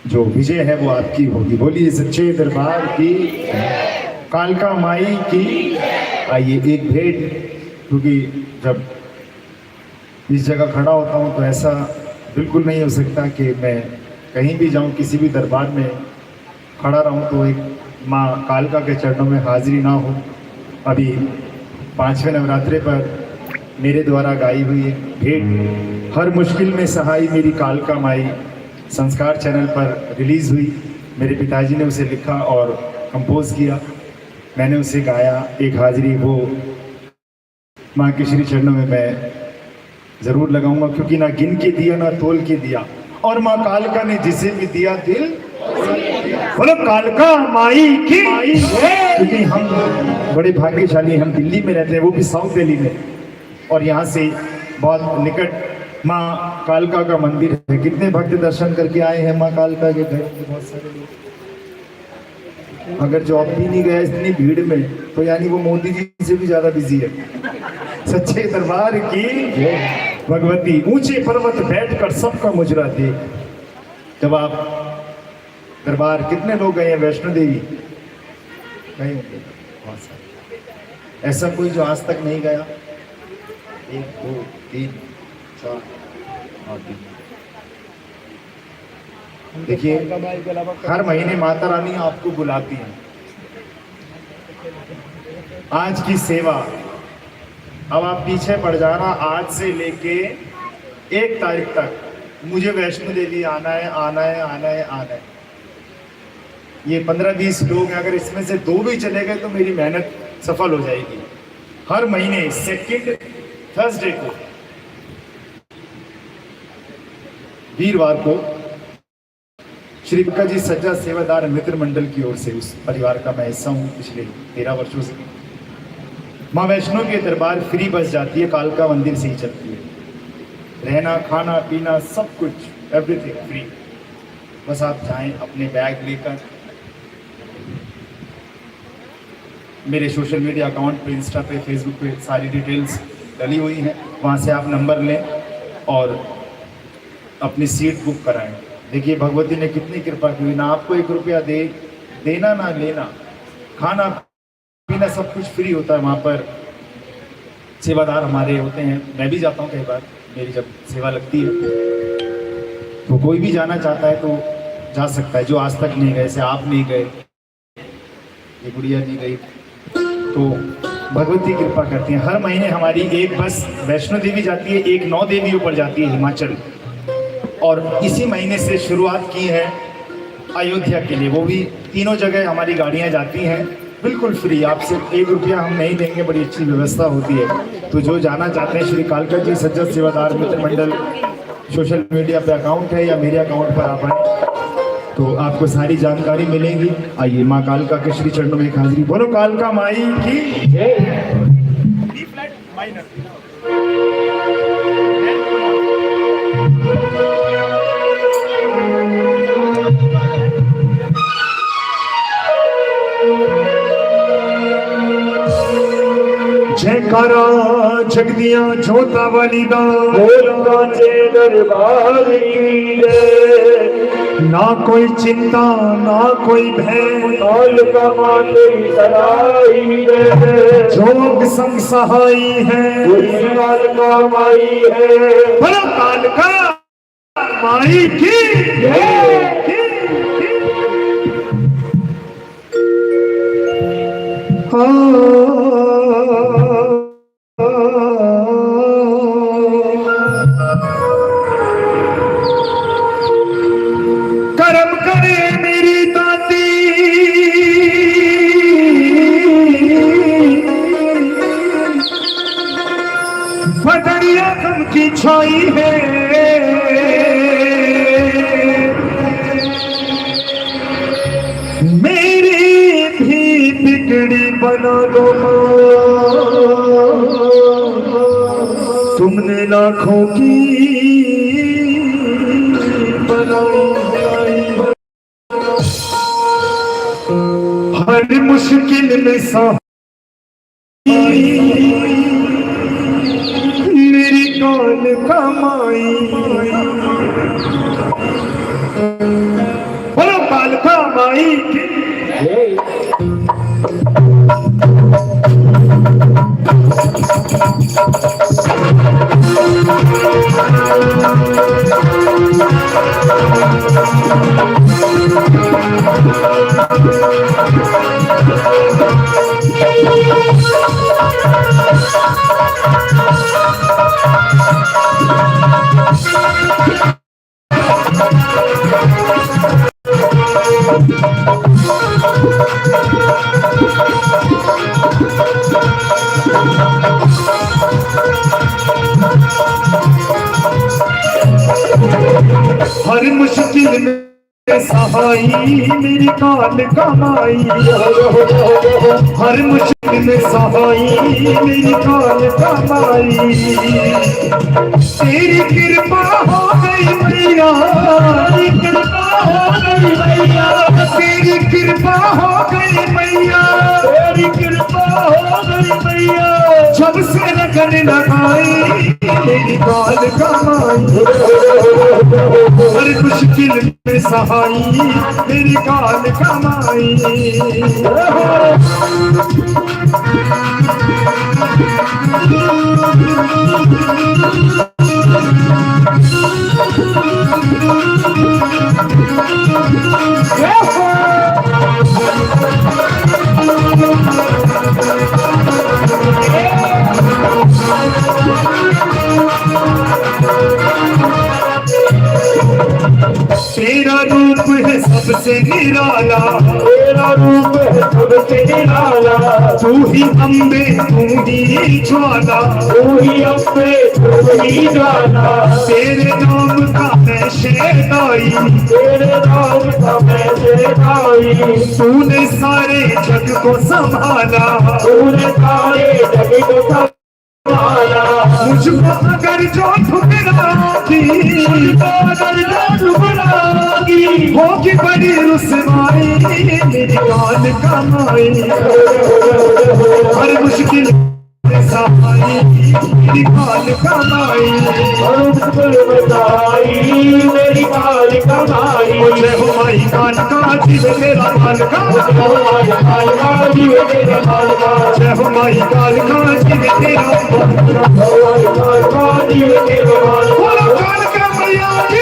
जो विजय है वो आपकी होगी। बोलिए सच्चे दरबार की, कालका माई की। आइए एक भेंट, क्योंकि जब इस जगह खड़ा होता हूँ तो ऐसा बिल्कुल नहीं हो सकता कि मैं कहीं भी जाऊँ, किसी भी दरबार में खड़ा रहूँ तो एक माँ कालका के चरणों में हाजिरी ना हो। अभी 5वें नवरात्रे पर मेरे द्वारा गाई हुई एक भेंट हर मुश्किल में सहाय मेरी कालका माई संस्कार चैनल पर रिलीज़ हुई। मेरे पिताजी ने उसे लिखा और कंपोज किया, मैंने उसे गाया। एक हाजिरी वो माँ के श्री चरणों में मैं ज़रूर लगाऊंगा, क्योंकि ना गिन के दिया ना तोल के दिया, और माँ कालका ने जिसे भी दिया दिल बोलो कालका माई की। क्योंकि हम बड़े भाग्यशाली, हम दिल्ली में रहते हैं, वो भी साउथ दिल्ली में, और यहाँ से बहुत निकट माँ कालका का मंदिर है। कितने भक्त दर्शन करके आए हैं माँ कालका के घर में, बहुत सारे लोग। अगर जॉब भी नहीं गया इतनी भीड़ में तो यानी वो मोदी जी से भी ज्यादा बिजी है। सच्चे दरबार की भगवती। ऊंचे पर्वत बैठकर सबका मुजरा दे। जब आप दरबार, कितने लोग गए हैं वैष्णो देवी? गए होंगे बहुत सारे। ऐसा कोई जो आज तक नहीं गया? 1 2 3 4 और 3। देखिए हर महीने माता रानी आपको बुलाती है। आज की सेवा, अब आप पीछे पड़ जाना, आज से लेके 1 तारीख तक मुझे वैष्णो देवी आना है, आना है, आना है, आना है। ये 15-20 लोग हैं, अगर इसमें से 2 भी चले गए तो मेरी मेहनत सफल हो जाएगी। हर महीने 2nd थर्सडे को, वीरवार को, श्री कालका जी सज्जा सेवादार मित्र मंडल की ओर से, उस परिवार का मैं हिस्सा हूँ पिछले 13 वर्षों से। माँ वैष्णो के दरबार फ्री बस जाती है, कालका मंदिर से ही चलती है। रहना खाना पीना सब कुछ, एवरीथिंग फ्री। बस आप जाएं अपने बैग लेकर। मेरे सोशल मीडिया अकाउंट पे, इंस्टा पे, फेसबुक पे सारी डिटेल्स डली हुई हैं, वहाँ से आप नंबर लें और अपनी सीट बुक कराएं। देखिए भगवती ने कितनी कृपा की, ना आपको 1 रुपया देना ना लेना, खाना पीना सब कुछ फ्री होता है। वहाँ पर सेवादार हमारे होते हैं, मैं भी जाता हूँ कई बार, मेरी जब सेवा लगती है तो कोई भी जाना चाहता है तो जा सकता है, जो आज तक नहीं गए। जैसे आप नहीं गए, ये गुड़िया नहीं गई, तो भगवती कृपा करती हैं। हर महीने हमारी एक बस वैष्णो देवी जाती है, एक 9 देवी ऊपर जाती है हिमाचल, और इसी महीने से शुरुआत की है अयोध्या के लिए। वो भी तीनों जगह हमारी गाड़ियाँ जाती हैं बिल्कुल फ्री। आपसे 1 रुपया हम नहीं देंगे, बड़ी अच्छी व्यवस्था होती है। तो जो जाना चाहते हैं, श्री कालका जी सज्जा सेवादार मित्र मंडल सोशल मीडिया पे अकाउंट है या मेरे अकाउंट पर आप आए तो आपको सारी जानकारी मिलेगी। आइए माँ कालका के श्री चरणों में एक हाजिरी। बोलो कालका माई की जय। जयकारा जगदिया जोता वाली दा बोलता चे दरबार की जय। ना कोई चिंता ना कोई भय, कालका माते सराई जय। जोग संग सहाई है, वही कालका माई है। बोलो कालका माई की जय। कर्म करे मेरी दाती, बदरिया गम की छाई है। मेरी भी बिगड़ी बना दो तुमने लाखों की बनाई। हर मुश्किल में सहाई मेरी काल कमाई। बोलो कालका माई की हर मुश्किल में सहाई मेरी काल कमाई। हर मुश्किल में सहाई मेरी काल कमाई। तेरी कृपा हो गई मैया, तेरी कृपा हो गई मैया, तेरी कृपा हो गई मैया, तेरी कृपा हो गई मैया। जब से लगन लगाई मेरी काल कमाई। हर मुश्किल में सहाई मेरी काल कमाई। तेरा रूप है सबसे निराला, तेरा रूप है सबसे निराला। तू ही अम्बे तू ही ज्वाला, तू ही अम्बे तू ही ज्वाला। तेरे नाम का मैं शहनाई, तेरे नाम का मैं शहनाई। तूने सारे जग को संभाला, तूने सारे जग को संभाला। मुझको अगर जो ठुकराती, मुझको अगर जो ठुकराती, होगी बड़ी रुसवाई मेरी काल कमाई। हर मुश्किल में सहाई मेरी काल कमाई। हर मुश्किल में सहाई मेरी काल कमाई। जय हो माई कालका जीवे तेरा कालका, जय हो माई कालका जीवे तेरा कालका। जय हो माई कालका जीवे तेरा कालका। जय हो माई कालका जीवे तेरा कालका। बोलो कालका मैया की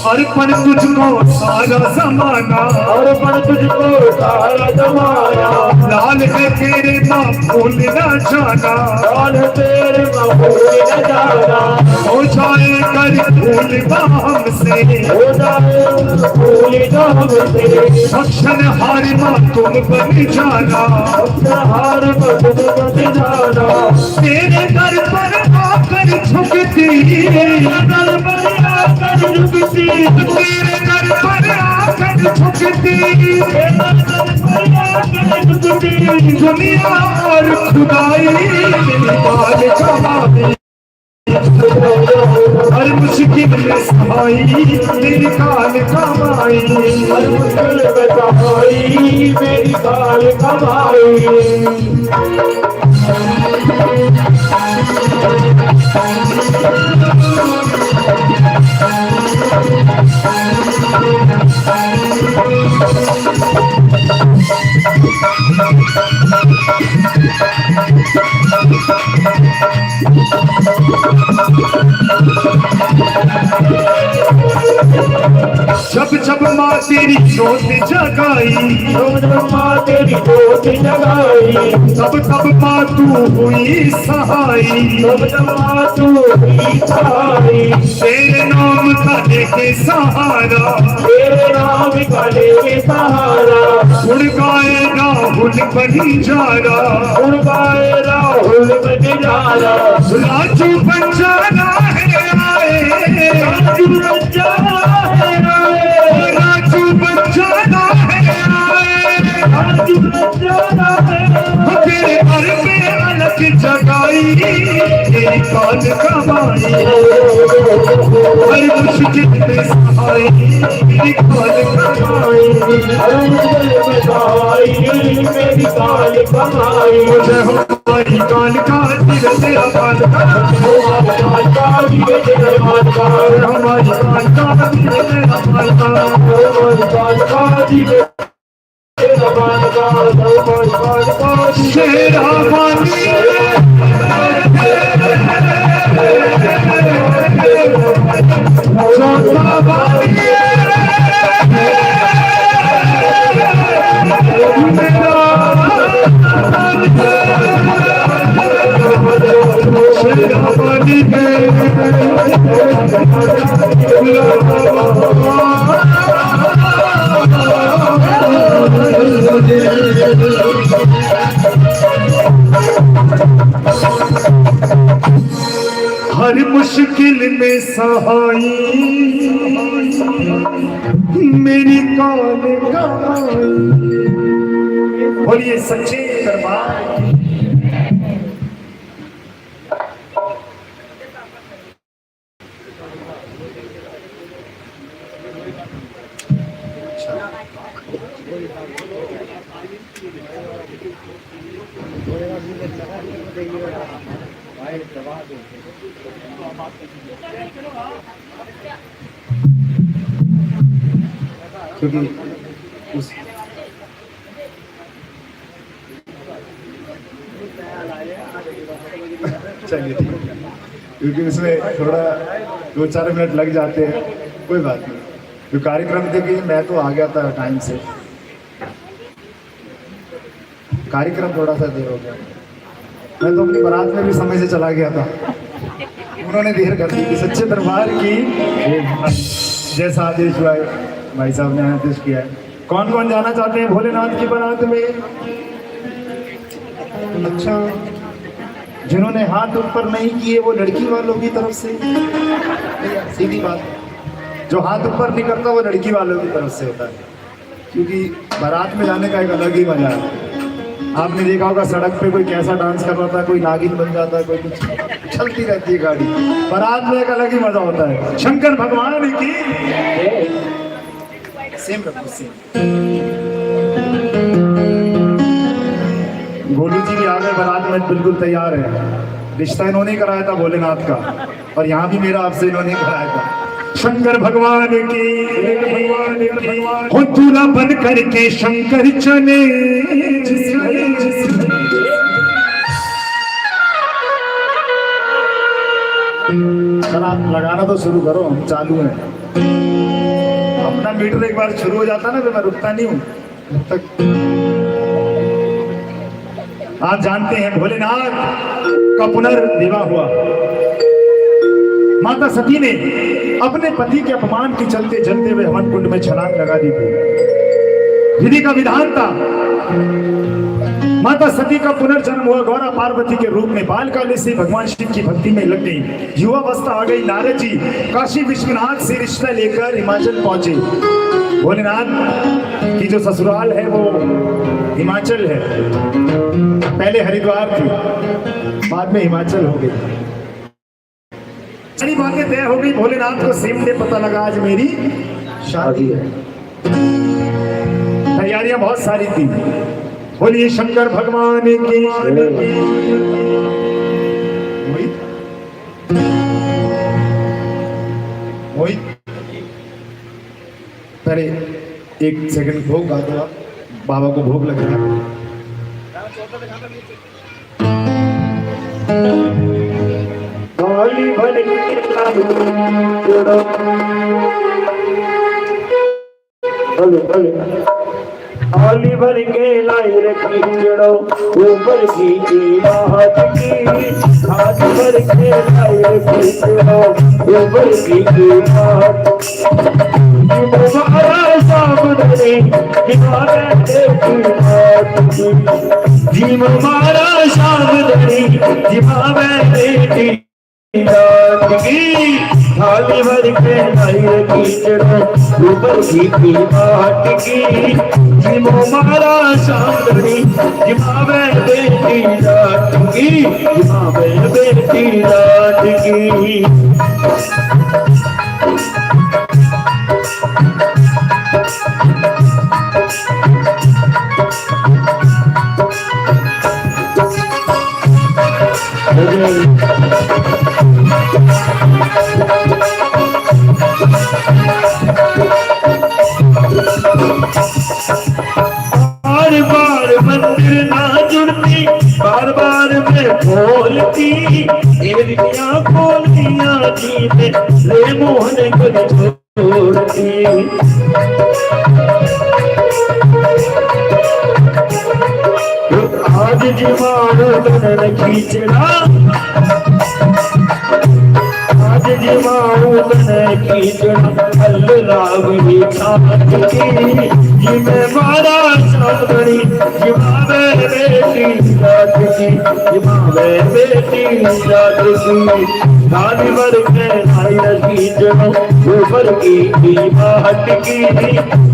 अर्पण तुझको सारा जमाना, अर्पण तुझको सारा जमाना, लाल है तेरे माँ भूल न जाना, लाल है तेरे माँ भूल न जाना, हो जाए कर भूल हमसे, हो जाए भूल हमसे, भक्षण हार माँ तुम बन जाना, हार तुम बन जाना, तेरे दर पर आकर झुकती, तेरे दर पर आकर झुकती, तेरे दर पर आकर झुकती, तेरे दर पर आकर झुकती, दुनिया और खुदाई निकाल कमाई, हर मुश्किल में सहाई मेरी काल कमाई, हर मुश्किल में सहाई मेरी काल कमाई। जब जब माँ तेरी जोत जगाई, जब जब माँ तेरी जोत जगाई, तब तब माँ तू हुई सहाई, तब जब माँ तू हुई सहाई, तेरे नाम का लेके सहारा, तेरे नाम का लेके सहारा, उड़ गाए राहुल बनी जा रहा, उड़ गाए राहुल बन जाना, राजू बन जाना है आए, राजू बन जाना है आए, राजू बन जाना है आए, राजू बन जाना है आए, तेरे घर पे अलग जगाई तेरी काल कमाई, हर मुश्किल में सहाई तेरी काल कमाई, हर मुश्किल में सहाई मेरी काल कमाई। मुझे हमारी काल का दिल तेरा काल का, हमारी काल का तेरा काल का, हमारी काल का दिल तेरा काल का, हमारी काल का तेरा काल का, हमारी काल का शेरा वाली जोता वाली शेरा वाली हर मुश्किल में सहाई मेरी काल कमाई, बोलिए सच्चे दरबार। क्योंकि उस चलिए ठीक है, क्योंकि उसमें थोड़ा 2-4 मिनट लग जाते हैं, कोई बात नहीं। जो कार्यक्रम थे कि मैं तो आ गया था टाइम से, कार्यक्रम थोड़ा सा देर हो गया, मैं तो अपनी बारात में भी समय से चला गया था, उन्होंने देर कर दी। सच्चे दरबार की जैसा आदेश हुआ है, भाई साहब ने आदेश किया है। कौन कौन जाना चाहते हैं भोलेनाथ की बारात में? अच्छा, जिन्होंने हाथ ऊपर नहीं किए वो लड़की वालों की तरफ से, सीधी बात, जो हाथ ऊपर नहीं करता वो लड़की वालों की तरफ से होता है, क्योंकि बारात में जाने का एक अलग ही मजा है। आपने देखा होगा सड़क पे कोई कैसा डांस कर रहा था, कोई नागिन बन जाता है, कोई कुछ चलती रहती है गाड़ी। बारात में एक अलग ही मजा होता है। शंकर भगवान की सेम रखो, सेम। गोलू जी भी आ गए, बारात में बिल्कुल तैयार है। रिश्ता इन्होंने कराया था भोलेनाथ का, और यहाँ भी मेरा आपसे इन्होंने कराया था। शंकर भगवान की हो दूल्हा बन करके शंकर चले, लगाना तो शुरू करो, हम चालू है। अपना मीटर एक बार शुरू हो जाता ना तो मैं रुकता नहीं हूँ तक। आप जानते हैं भोलेनाथ का पुनर्विवाह हुआ। माता सती ने अपने पति के अपमान के चलते जलते हुए हवन कुंड में छलांग लगा दी थी। विधि का विधान था। माता सती का पुनर्जन्म हुआ गौरा पार्वती के रूप में। बालकाल से भगवान शिव की भक्ति में लग गई। युवावस्था आ गई। नारद जी काशी विश्वनाथ से रिश्ता लेकर हिमाचल पहुंचे। भोलेनाथ की जो ससुराल है वो हिमाचल है। पहले हरिद्वार थी, बाद में हिमाचल हो गई। सारी बातें तय हो गई। भोलेनाथ को सेम डे पता लगा आज मेरी शादी है। तैयारियां बहुत सारी थी। बोलिए शंकर भगवान की। वही पहले एक सेकंड भोग गा दो आप। बाबा को भोग लग रहा है। काली भर के आली भर के लाई रखी जड़ो ऊपर की बात की। आली भर के लाई रखी जड़ो ऊपर की बात। तुम्हारा सामने दिवारे देखी बात की। जी हमारा सामने दिवारे देखी थाली भर के लाई रखी जड़ो ऊपर की बात की। जिमो मारा सामने जिमावे बेटी रात की। जिमावे बेटी रात की। बार बार मंदिर ना जुड़ती, बार बार मैं बोलती। एरिया खोलिया जी में रे मोहन को छोड़ती। आज जीवान बन खींचना। आज जीवान बन खींचना। अल्लाह छात की। जिम्मे मारा सामनी जिमावे बेटी रात की। जिमावे बेटी रात की। गाली भर के लाई रखी जनो ऊपर की बात की।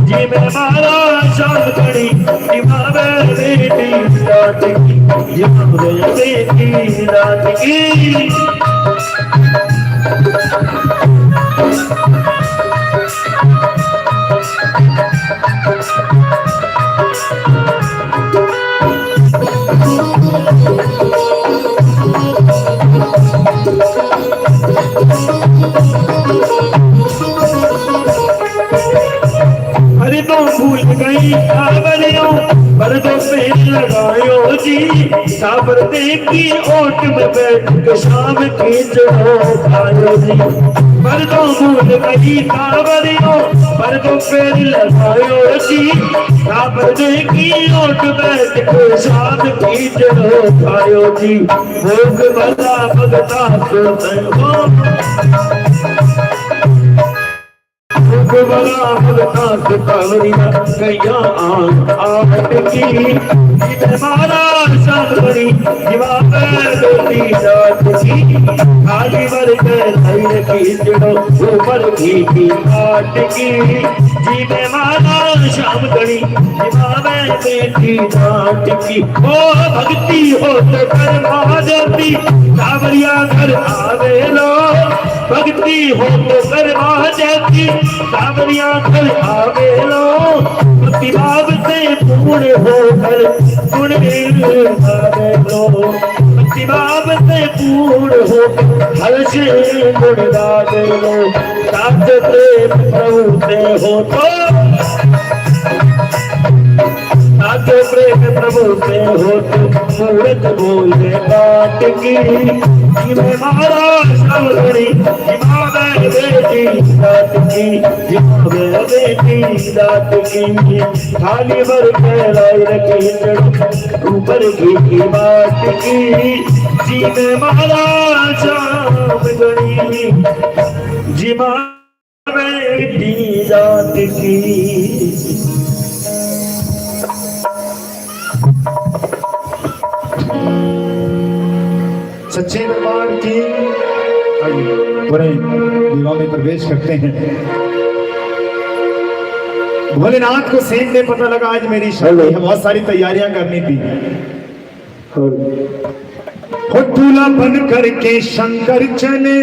जिम्मे मारा सामनी जिमावे बेटी रात की। जिमावे बेटी रात की। अरे तो भूल गई सावरियों पर तो पेड़ लगायो जी। साबर देखी ओट में बैठ के शाम की जो खायो जी। पर तो भूल गई सावरियों पर तो पेड़ लगायो जी। साबर देखी ओट बैठ के शाम की जो खायो जी। भोग वाला भगता तो बड़ा भगता कावरिया कैया आहट की। मारा सावरी जिवावे बेटी रात की। खाली भर के लाई रखी जड़ो ऊपर की काट की। जीवे मारा शाम गणी जिवावे बेटी रात की। ओ भक्ति हो तो कर महादेवी कावरिया घर आवे लो। भक्ति हो तो कर महादेवी कावरिया घर आवे लो। भक्ति भाव से पूर्ण होकर गुण गावे लो। भक्ति भाव से पूर्ण होकर हर से गुण गावे लो। साथ प्रेम प्रभु से हो तो साथ प्रेम प्रभु से हो तो मूर्त बोले बात की। जीवे महाराज सब गणी जिमावे बेटी दात की जिमावे बेटी दात की थाली भर के लाई रखी ऊपर की बात की जीवे महाराज सब गणी जिमावे बेटी दात की। सच्चे दरबार की बड़े विवाह में प्रवेश करते हैं। भोलेनाथ को सेठ ने पता लगा आज मेरी शादी है, बहुत सारी तैयारियां करनी थी। दूल्हा बन करके शंकर चले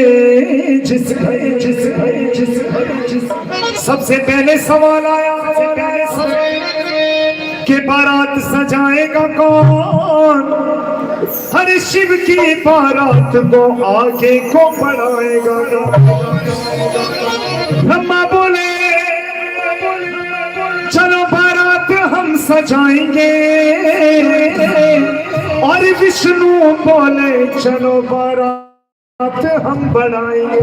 जिस सबसे पहले सवाल आया कि बारात सजाएगा कौन। हर शिव की बारात को आगे को बढ़ाएगा। ब्रह्मा बोले चलो बारात हम सजाएंगे, और विष्णु बोले चलो बारात हम बढ़ाएंगे।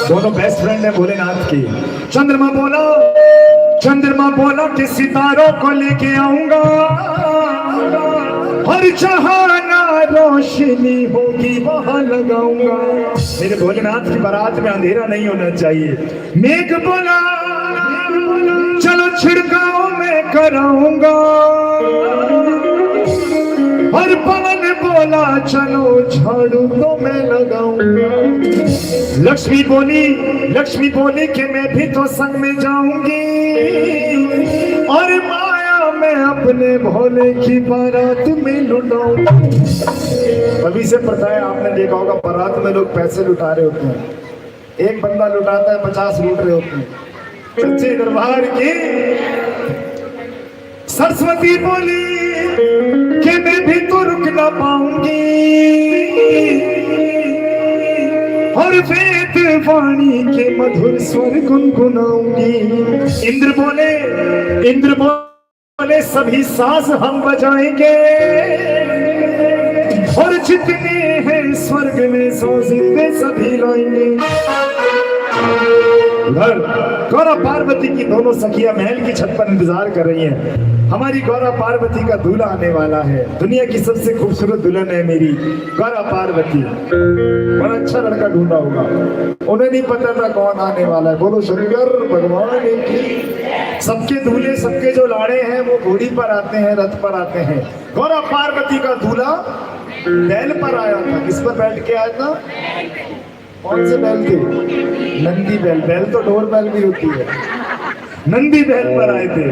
दोनों बेस्ट फ्रेंड है भोलेनाथ की। चंद्रमा बोला कि सितारों को लेके आऊंगा, और जहां ना रोशनी होगी वहां लगाऊंगा। मेरे भोलेनाथ की बारात में अंधेरा नहीं होना चाहिए। मेघ बोला चलो छिड़काव में कराऊंगा, और पवन बोला चलो झाड़ू तो मैं लगाऊंगा। लक्ष्मी बोली कि मैं भी तो संग में जाऊंगी, और माया मैं अपने भोले की बारात में लुटाऊंगी। अभी से प्रथा है, आपने देखा होगा बारात में लोग पैसे लुटा रहे होते हैं। एक बंदा लुटाता है 50 लूट रहे होते हैं। सच्चे दरबार की सरस्वती बोली कि मैं भी तो रुक ना पाऊंगी, और वेद वाणी के मधुर स्वर गुनगुनाऊंगी। इंद्र बोले सभी साज हम बजाएंगे, और जितने हैं स्वर्ग में सो जिंदे सभी लाएंगे। उधर गौरा पार्वती की दोनों सखियां महल की छत पर इंतजार कर रही हैं। हमारी गौरा पार्वती का दूल्हा आने वाला है। दुनिया की सबसे खूबसूरत दुल्हन है मेरी गौरा पार्वती। बड़ा अच्छा लड़का ढूंढा होगा, उन्हें नहीं पता था कौन आने वाला है। बोलो शंकर भगवान की। सबके दूल्हे सबके जो लाड़े हैं वो घोड़ी पर आते हैं, रथ पर आते हैं। गौरा पार्वती का दूल्हा बैल पर आया था। किस पर बैठ के आया था? कौन से बैल थे? नंदी बैल। बैल तो ढोर बैल भी होती है। नंदी बैल पर आए थे।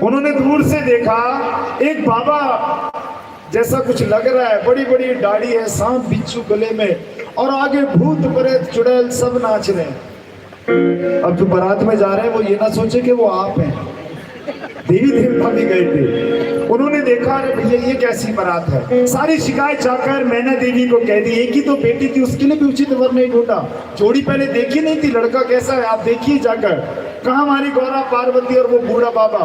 उन्होंने दूर से देखा एक बाबा जैसा कुछ लग रहा है, बड़ी बड़ी दाढ़ी है, सांप बिच्छू गले में, और आगे भूत प्रेत चुड़ैल सब नाच रहे हैं। अब जो बारात में जा रहे हैं वो ये ना सोचे कि वो आप हैं। देवी देवता भी गए थे। उन्होंने देखा अरे भैया ये कैसी बारात है। सारी शिकायत जाकर मैना देवी को कह दी। एक ही तो बेटी थी, उसके लिए भी उचित वर नहीं ढूंढा। जोड़ी पहले देखी नहीं थी, लड़का कैसा है आप देखिए जाकर। कहा हमारी गौरा पार्वती और वो बूढ़ा बाबा।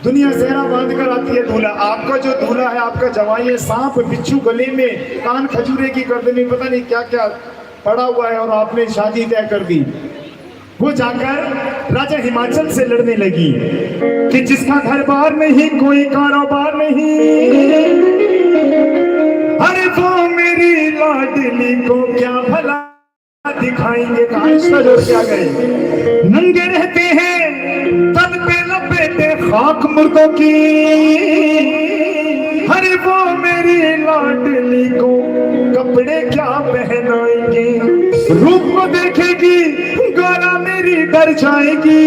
दुनिया सेहरा बांध कर आती है दूल्हा। आपका जो दूल्हा है, आपका जवाई है, सांप बिच्छू गले में, कान खजूरे की गर्दन में, पता नहीं क्या क्या पड़ा हुआ है, और आपने शादी तय कर दी। वो जाकर राजा हिमाचल से लड़ने लगी कि जिसका घर बार नहीं, कोई कारोबार नहीं, अरे वो मेरी लाडली को क्या भला दिखाएंगे। क्या गए नंगे रहते हैं, तन पे लपेटे खाक मुर्दों की, अरे वो मेरी लाडली को कपड़े क्या पहनाएंगे। रूप को देखेगी गौरा मेरी डर जाएगी,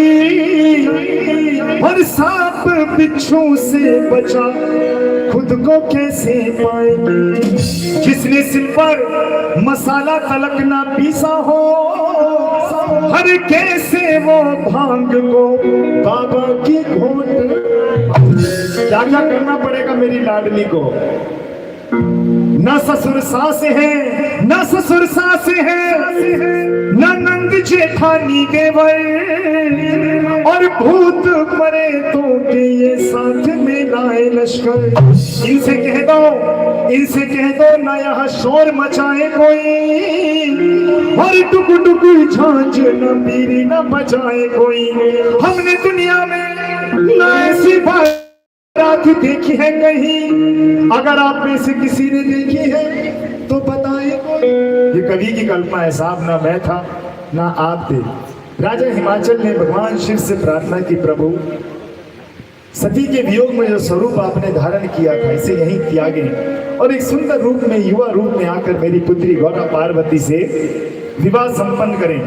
और सांप बिच्छू से बचा खुद को कैसे पाएगी। जिसने सिर पर मसाला तलक ना पीसा हो, हर कैसे वो भांग को बाबा की घोट। क्या क्या करना पड़ेगा मेरी लाडली को। न ससुर सास है न ससुर सास है न नंद जेठानी देवर और भूत परे तो के ये साथ में लाए लश्कर। इनसे कह दो न यहाँ शोर मचाए कोई और टुक टुक झांझ न बीरी न बजाए कोई। हमने दुनिया में न ऐसी बात देखी है कहीं, अगर आप में से किसी ने देखी है तो बताए। ये कवि की कल्पना है साहब, ना मैं था ना आप थे। राजा हिमाचल ने भगवान शिव से प्रार्थना की, प्रभु सती के वियोग में जो स्वरूप आपने धारण किया था इसे यहीं त्यागे और एक सुंदर रूप में युवा रूप में आकर मेरी पुत्री गौरा पार्वती से विवाह संपन्न करें।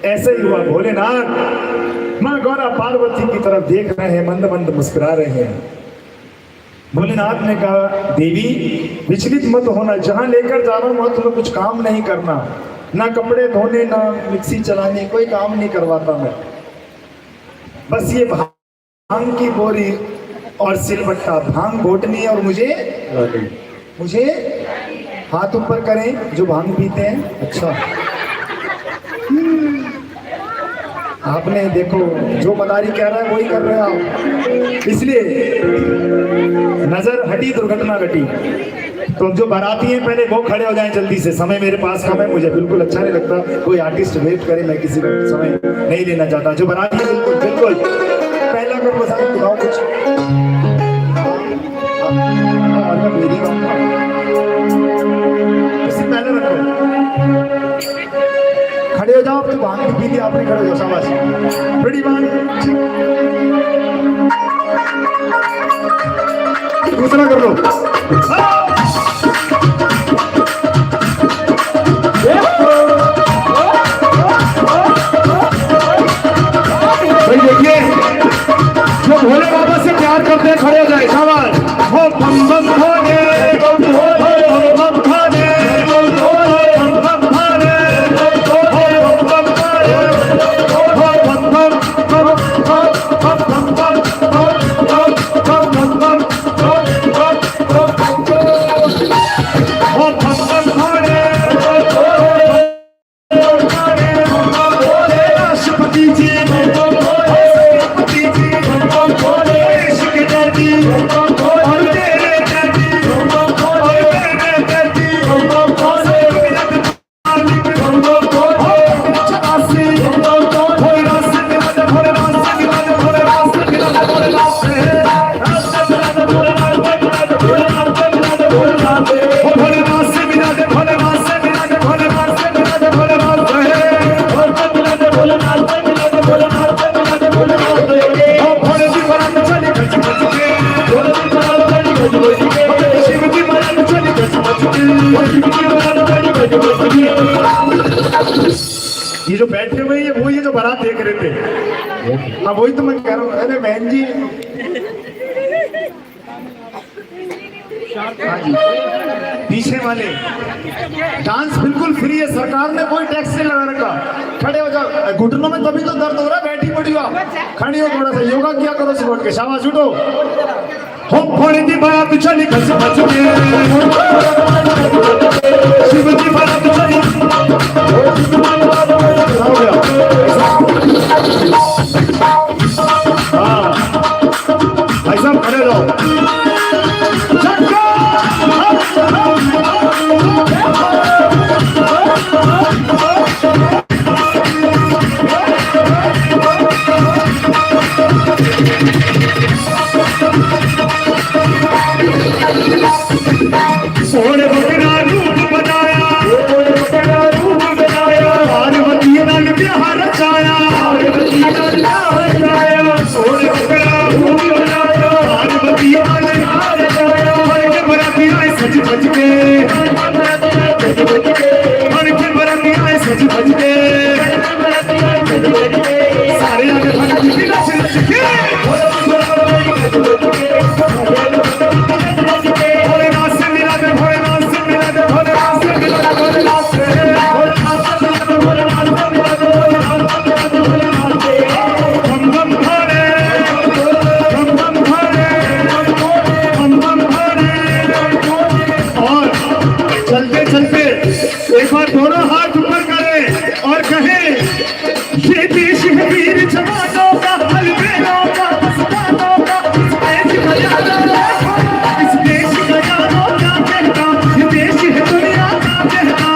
ऐसे युवा भोलेनाथ मां गौरा पार्वती की तरफ देख रहे हैं, मंद मंद मुस्कुरा रहे हैं। भोलेनाथ ने कहा, देवी विचलित मत होना, जहां लेकर जा रहा हूं वहां तुम्हें कुछ काम नहीं करना, ना कपड़े धोने ना मिक्सी चलाने, कोई काम नहीं करवाता मैं। बस ये भांग की बोरी और सिलबट्टा, भांग घोटनी है और मुझे हाथ ऊपर करें जो भांग पीते हैं। अच्छा आपने देखो जो मदारी कह रहा है वही कर रहे हैं आप, इसलिए नजर हटी दुर्घटना घटी। तो जो बाराती हैं पहले वो खड़े हो जाएं जल्दी से, समय मेरे पास कम है, मुझे बिल्कुल अच्छा नहीं लगता कोई आर्टिस्ट वेट करे, मैं किसी का समय नहीं लेना चाहता। जो बाराती है बिल्कुल बिल्कुल पहला कर बस दिखाओ कुछ। इसी पहले रखो, खड़े हो जाओ। तो भांग पी लिया आपने, खड़े हो जाओ, शाबाश, बड़ी बात। दूसरा कर लो। भाई देखिए जो भोले बाबा से प्यार करते हैं खड़े हो जाए, शाबाश। हो बम बम भोले, बम बम भोले, बम बम भोले, ये जो बैठे हुए हैं वो ये जो बारात देख रहे थे, हाँ वही तो मैं कह रहा हूँ। अरे बहन जी, हाँ जी, पीछे वाले डांस बिल्कुल फ्री है, सरकार ने कोई टैक्स नहीं लगा रखा। खड़े हो जाओ, घुटनों में तभी तो दर्द हो रहा है, बैठी पड़ी हो, खड़ी हो, थोड़ा सा योगा किया करो सुबह के, शाबाश उठो। हो फोड़े की बारात चली घस बच के, शिव की बारात चली, हो गया। हाँ भाई साहब खड़े रहो। सोने बकरा रूप बनाया, पार्वती नल बिहार रचाया, सोने बकरा रूप बनाया, पार्वती नल बिहार रचाया। बराती आए सज बज के, बराती आए सज बज के, सारे आगे भगत नच नच के, चलते चलते एक बार दोनों हाथ ऊपर करें और कहें, ये देश है वीर जवानों का, अलबेलों का, मस्तानों का, इस देश का यादों का, इस देश का यादों का कहता, ये देश है दुनिया का कहता।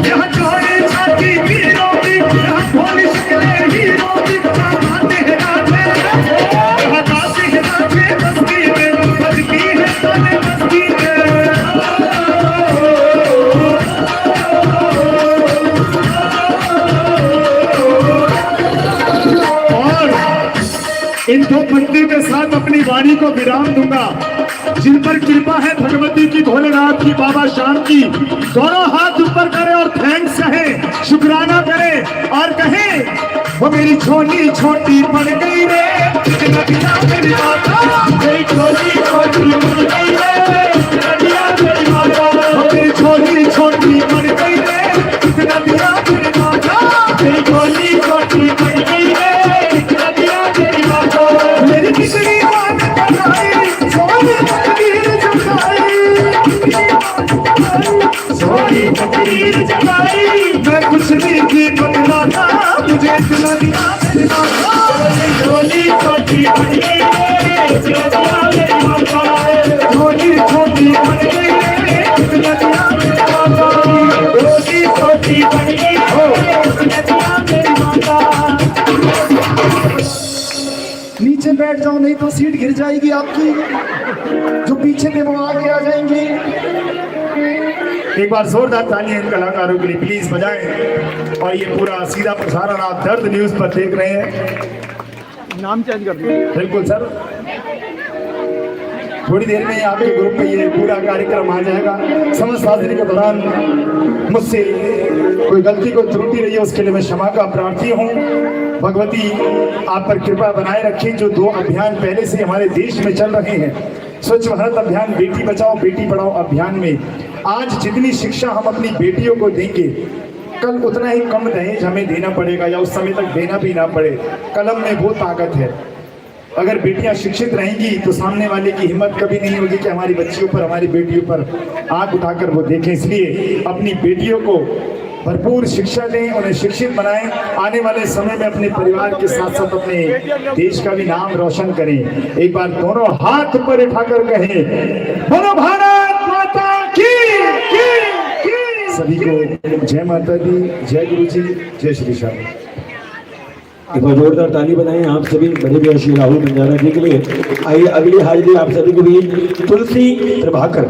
यहाँ चोरी छाती वीरों की, यहाँ भोली शक्लें हीरों की, यहाँ गाते हैं नाचे, यहाँ गाते हैं नाचे बस्ती में, बजती है ताने बस्ती में। और इन दो पंक्ति के साथ अपनी वाणी को विराम दूंगा। जिन पर कृपा है भगवती की, भोलेनाथ की, बाबा श्याम की, दोनों हाथ ऊपर करें और थैंक्स कहें, शुक्राना करें और कहें, वो मेरी छोटी छोटी पड़ गई रे, नदिया मेरी माता, मेरी छोटी छोटी पड़ गई रे, नदिया मेरी माता, वो मेरी छोटी छोटी पड़ गई रे, नदिया मेरी माता, मेरी छोटी छोटी पड़ गई रे, नदिया मेरी माता, मेरी कितनी बात बताई, सोनी तकदीर जगाई, सोनी तकदीर जगाई, मैं कुछ नहीं की बदलाता, मुझे इतना दिया मेरी माता, छोटी छोटी बन गई रे, नदिया मेरी माता, छोटी छोटी बन गई रे, नदिया मेरी माता, छोटी छोटी बन गई रे, नदिया मेरी माता। नीचे बैठ जाओ, नहीं तो सीट गिर जाएगी आपकी, जो पीछे थे वो आगे आ जाएंगे। एक बार जोरदार तालियां इन कलाकारों के लिए प्लीज बजाएं। और ये पूरा सीधा प्रसारण आप दर्द न्यूज पर देख रहे हैं। नाम चेंज कर दिया। बिल्कुल सर, थोड़ी देर में आपके ग्रुप में ये पूरा कार्यक्रम आ जाएगा। समझ हाजिरी के दौरान मुझसे कोई गलती कोई त्रुटि रही है, उसके लिए मैं क्षमा का प्रार्थी हूँ। भगवती आप पर कृपा बनाए रखें। जो दो अभियान पहले से हमारे देश में चल रहे हैं, स्वच्छ भारत अभियान, बेटी बचाओ बेटी पढ़ाओ अभियान में, आज जितनी शिक्षा हम अपनी बेटियों को देंगे, कल उतना ही कम दहेज हमें देना पड़ेगा, या उस समय तक देना भी ना पड़े। कलम में वो ताकत है। अगर बेटियां शिक्षित रहेंगी तो सामने वाले की हिम्मत कभी नहीं होगी कि हमारी बच्चियों पर, हमारी बेटियों पर आंख उठाकर वो देखें। इसलिए अपनी बेटियों को भरपूर शिक्षा दें, उन्हें शिक्षित बनाएं। आने वाले समय में अपने परिवार के साथ साथ अपने देश का भी नाम रोशन करें। एक बार दोनों हाथ ऊपर उठाकर कहें, बोलो भारत माता की। सभी को जय माता दी, जय गुरु जी, जय श्री श्याम। एक बार जोरदार ताली बजाएं आप सभी बड़े भैया श्री राहुल बंजारा जी के लिए। आइए अगली हाजिरी आप सभी को भी तुलसी प्रभाकर।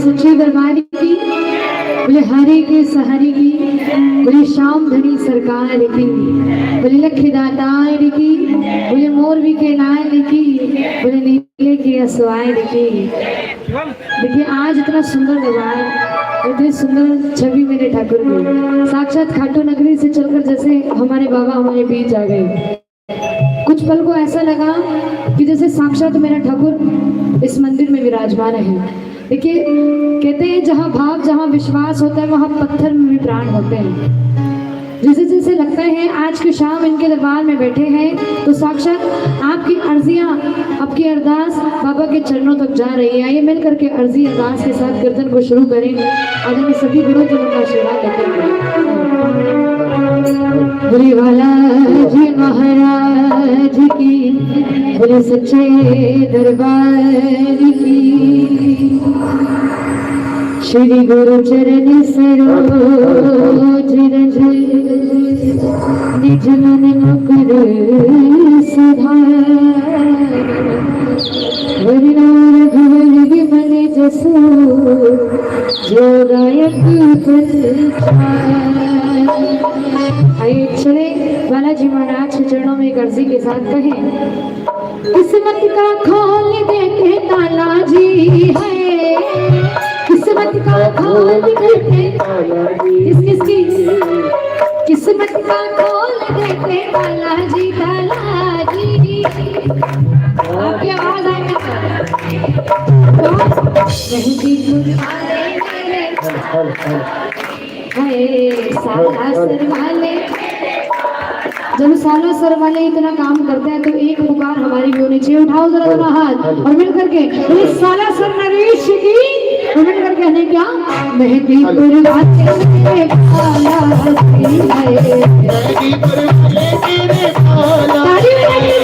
सच्चे दरबार की, बोले हरे के सहारे की, बोले श्याम धनी सरकार की, बोले लखी दातार की, बोले मोरवी के नाय की, बोले नीले के असवाय की। देखिए आज इतना सुंदर दरबार, इतनी सुंदर छवि मेरे ठाकुर की, साक्षात खाटू नगरी से चलकर जैसे हमारे बाबा हमारे बीच आ गए। कुछ पल को ऐसा लगा कि जैसे साक्षात मेरा ठाकुर इस मंदिर में विराजमान है। देखिए कहते हैं जहाँ भाव जहाँ विश्वास होता है वहाँ पत्थर में भी प्राण होते हैं। जैसे जैसे लगता है आज की शाम इनके दरबार में बैठे हैं तो साक्षात आपकी अर्जियाँ, आपकी अरदास बाबा के चरणों तक जा रही है। आइए मिल करके अर्जी अरदास के साथ कीर्तन को शुरू करें। आज हमें सभी गुरुजनों का आशीर्वाद लेते हैं। बोले वाला जी महाराज की, बोले सच्चे दरबार की, श्री गुरु चरण सरोज रज, निज मन मुकुर सुधार, वरना रघुवर विमल जसु, जो गायक आइए चले बालाजी महाराज के चरणों में एक अर्जी के साथ कहें। किस्मत का खोल दे के ताला जी है, किस्मत का खोल दे के ताला जी, किसकी किस्मत का खोल दे के ताला जी, ताला जी। आपकी आवाज आएगी साला सर वाले, जब साला सर वाले इतना काम करते हैं तो एक पुकार हमारी भी होनी चाहिए। उठाओ जरा दोनों हाथ और मिल करके साला सर नरेश की, और मिल करके हमें क्या मेहंदीपुर वाले मेरे काला जी है, मेहंदीपुर वाले मेरे काला, ताली बजाइए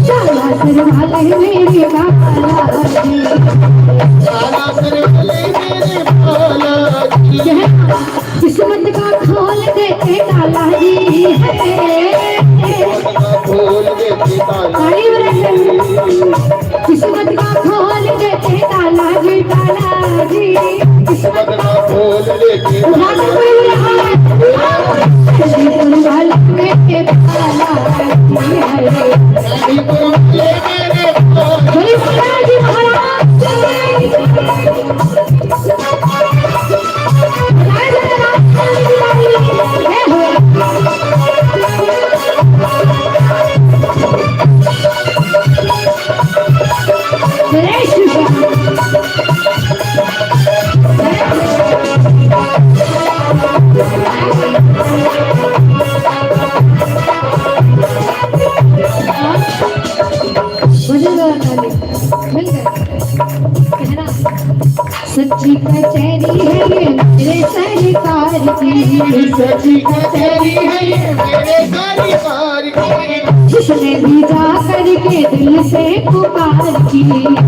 साला सर वाले मेरे काला जी, साला सर वाले मेरे काला जी, किस्मत का खोल देते ताला जी है, खोल देते ताला जी, किस्मत का खोल देते ताला जी, ताला जी, किस्मत का खोल देते ताला सच्ची कचहरी है ये मेरे सरकार की, सच्ची कचहरी है ये मेरे सरकार की, जिसने भी जा करके दिल से पुकार की,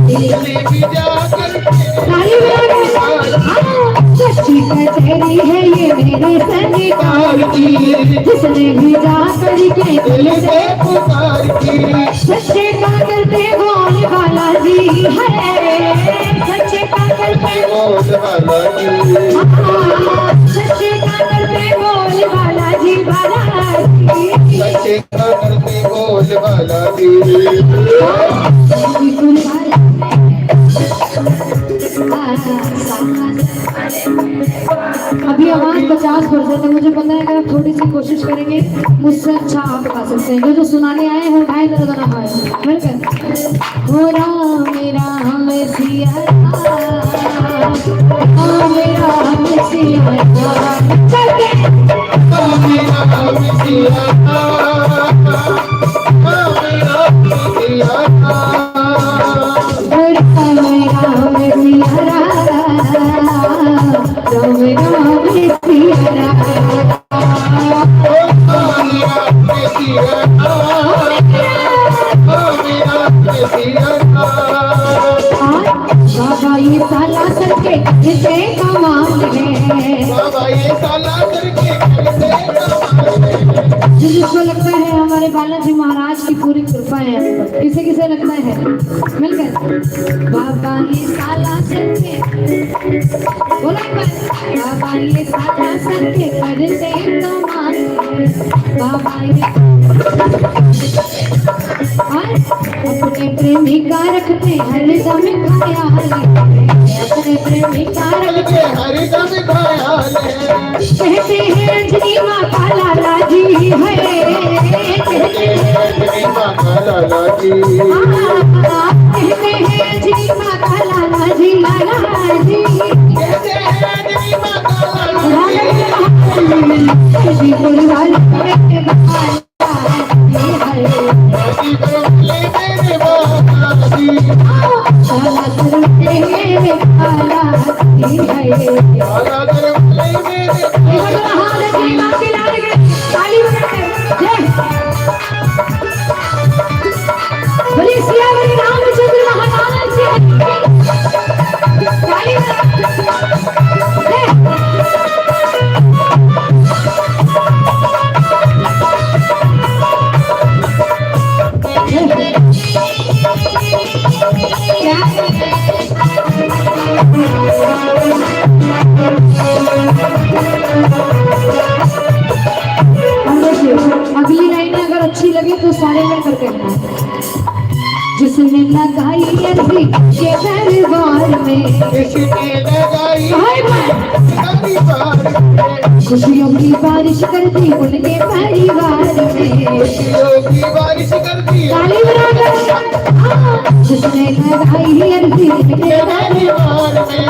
जिसने भी जा करके सच्ची कचहरी है ये मेरे सरकार की, जिसने भी जा करके दिल से पुकार की, सच्चे का करते बोल वाला जी है, सच्चे का करते बोल वाला जी, सच्चे का करते बोल वाला जी, वाला जी, सच्चे का करते बोल वाला जी। अभी आवाज 50% है, मुझे पता है अगर आप थोड़ी सी कोशिश करेंगे मुझसे अच्छा आप गा सकते हैं। जो सुनाने आए हैं ढाई तरह का नाम है मिलकर हो राम राम सिया राम राम सिया बाबा ये साला सर के किसे कमाल है, बाबा ये साला सर के किसे कमाल है, जिसको लगता है हमारे बालाजी महाराज की पूरी कृपा है, किसे किसे लगता है मिलकर बाबा ये साला सत्य बोला एक बार, बाबा ये साला सत्य करते कमाल बाबा ये अपने प्रेमी का रखते हर दम ख्याल, अपने प्रेमी का रखते हर दम ख्याल कहते हैं अंजनी माँ का लाला जी है, कहते हैं अंजनी माँ का लाला जी, कहते हैं अंजनी माँ का लाला जी, लाला जी कहते हैं अंजनी माँ का लाला जी परिवार के मेरे बाबा जी, साला करते मेरे काला जी है, काला दरवाजे मेरे बोले सियावरी रामचंद्र महाराज की ताली अगली लाइन अगर अच्छी लगे तो सारे मिलकर कहना, जिसने लगाई अर्जी के दरबार में, किसने लगाई दरबार में, खुशियों की बारिश कर दी उनके परिवार में, खुशियों की बारिश कर दी ताली बजाकर जिसने लगाई अर्जी के दरबार में,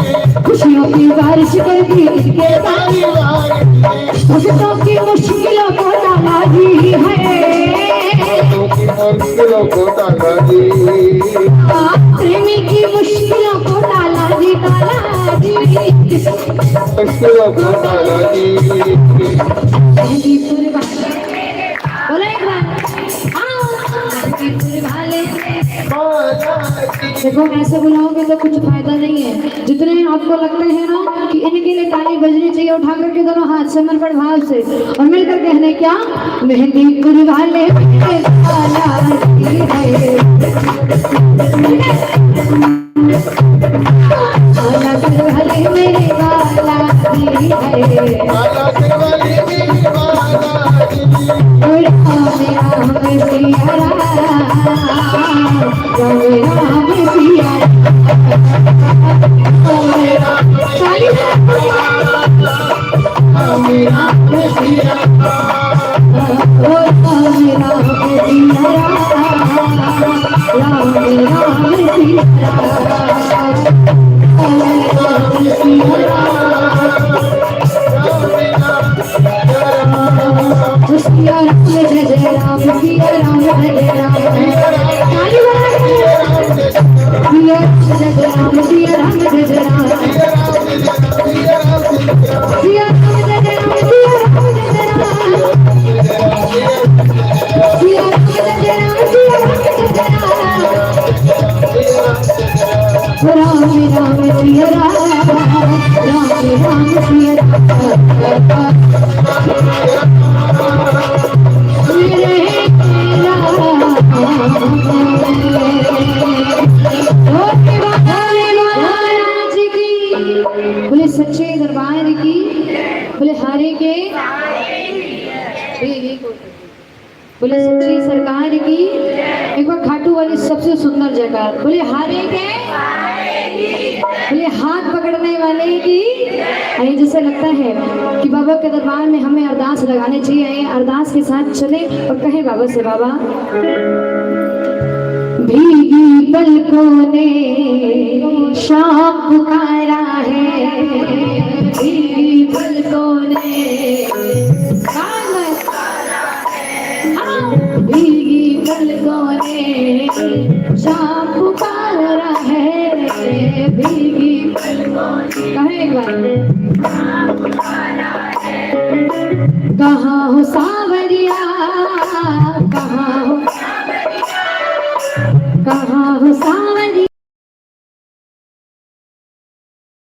खुशियों की बारिश कर दी उनके परिवार में, भक्तों की मुश्किलों को टाला जी है, भक्तों की मुश्किलों को टाला जी, प्रेमी की मुश्किलों को टाला जी, टाला जी मुश्किलों को टाला जी, पहली पुरवाले बोले एक बार पहली पुरवाले देखो ऐसे बुलाओगे तो कुछ फायदा नहीं है, जितने आपको लगते हैं ना कि इनके लिए ताली बजनी चाहिए, उठा करके दोनों हाथ समर्पण भाव से और मिलकर कहने क्या मेहंदी पुरवाले मेरे वाला है काला दरवाजे मेरे बाबा जी, सिया राम जय जय राम, सिया राम जय जय राम, ताली बजाकर सिया राम जय जय राम, सिया राम जय जय राम, सिया राम जय जय राम, सिया राम जय जय राम, सिया राम जय जय राम, सिया राम जय जय राम, सिया राम जय जय राम, राम राम सिया राम, राम राम सिया राम, बोले सच्चे दरबार की, बोले हारे के, बोले सच्ची सरकार की, एक बार खाटू वाली सबसे सुंदर जगह, बोले हारे के, बोले हाथ पकड़ने वाले की। अरे जैसे लगता है कि बाबा के दरबार में हमें अरदास लगाने चाहिए, अरदास के साथ चले और कहे बाबा से बाबा भीगी पलकों ने शाम पुकारा है, भीगी पलकों ने भीगी पलकों ने शाम पुकारा है, भीगी पलकों ने कहे एक बार कहाँ हो सा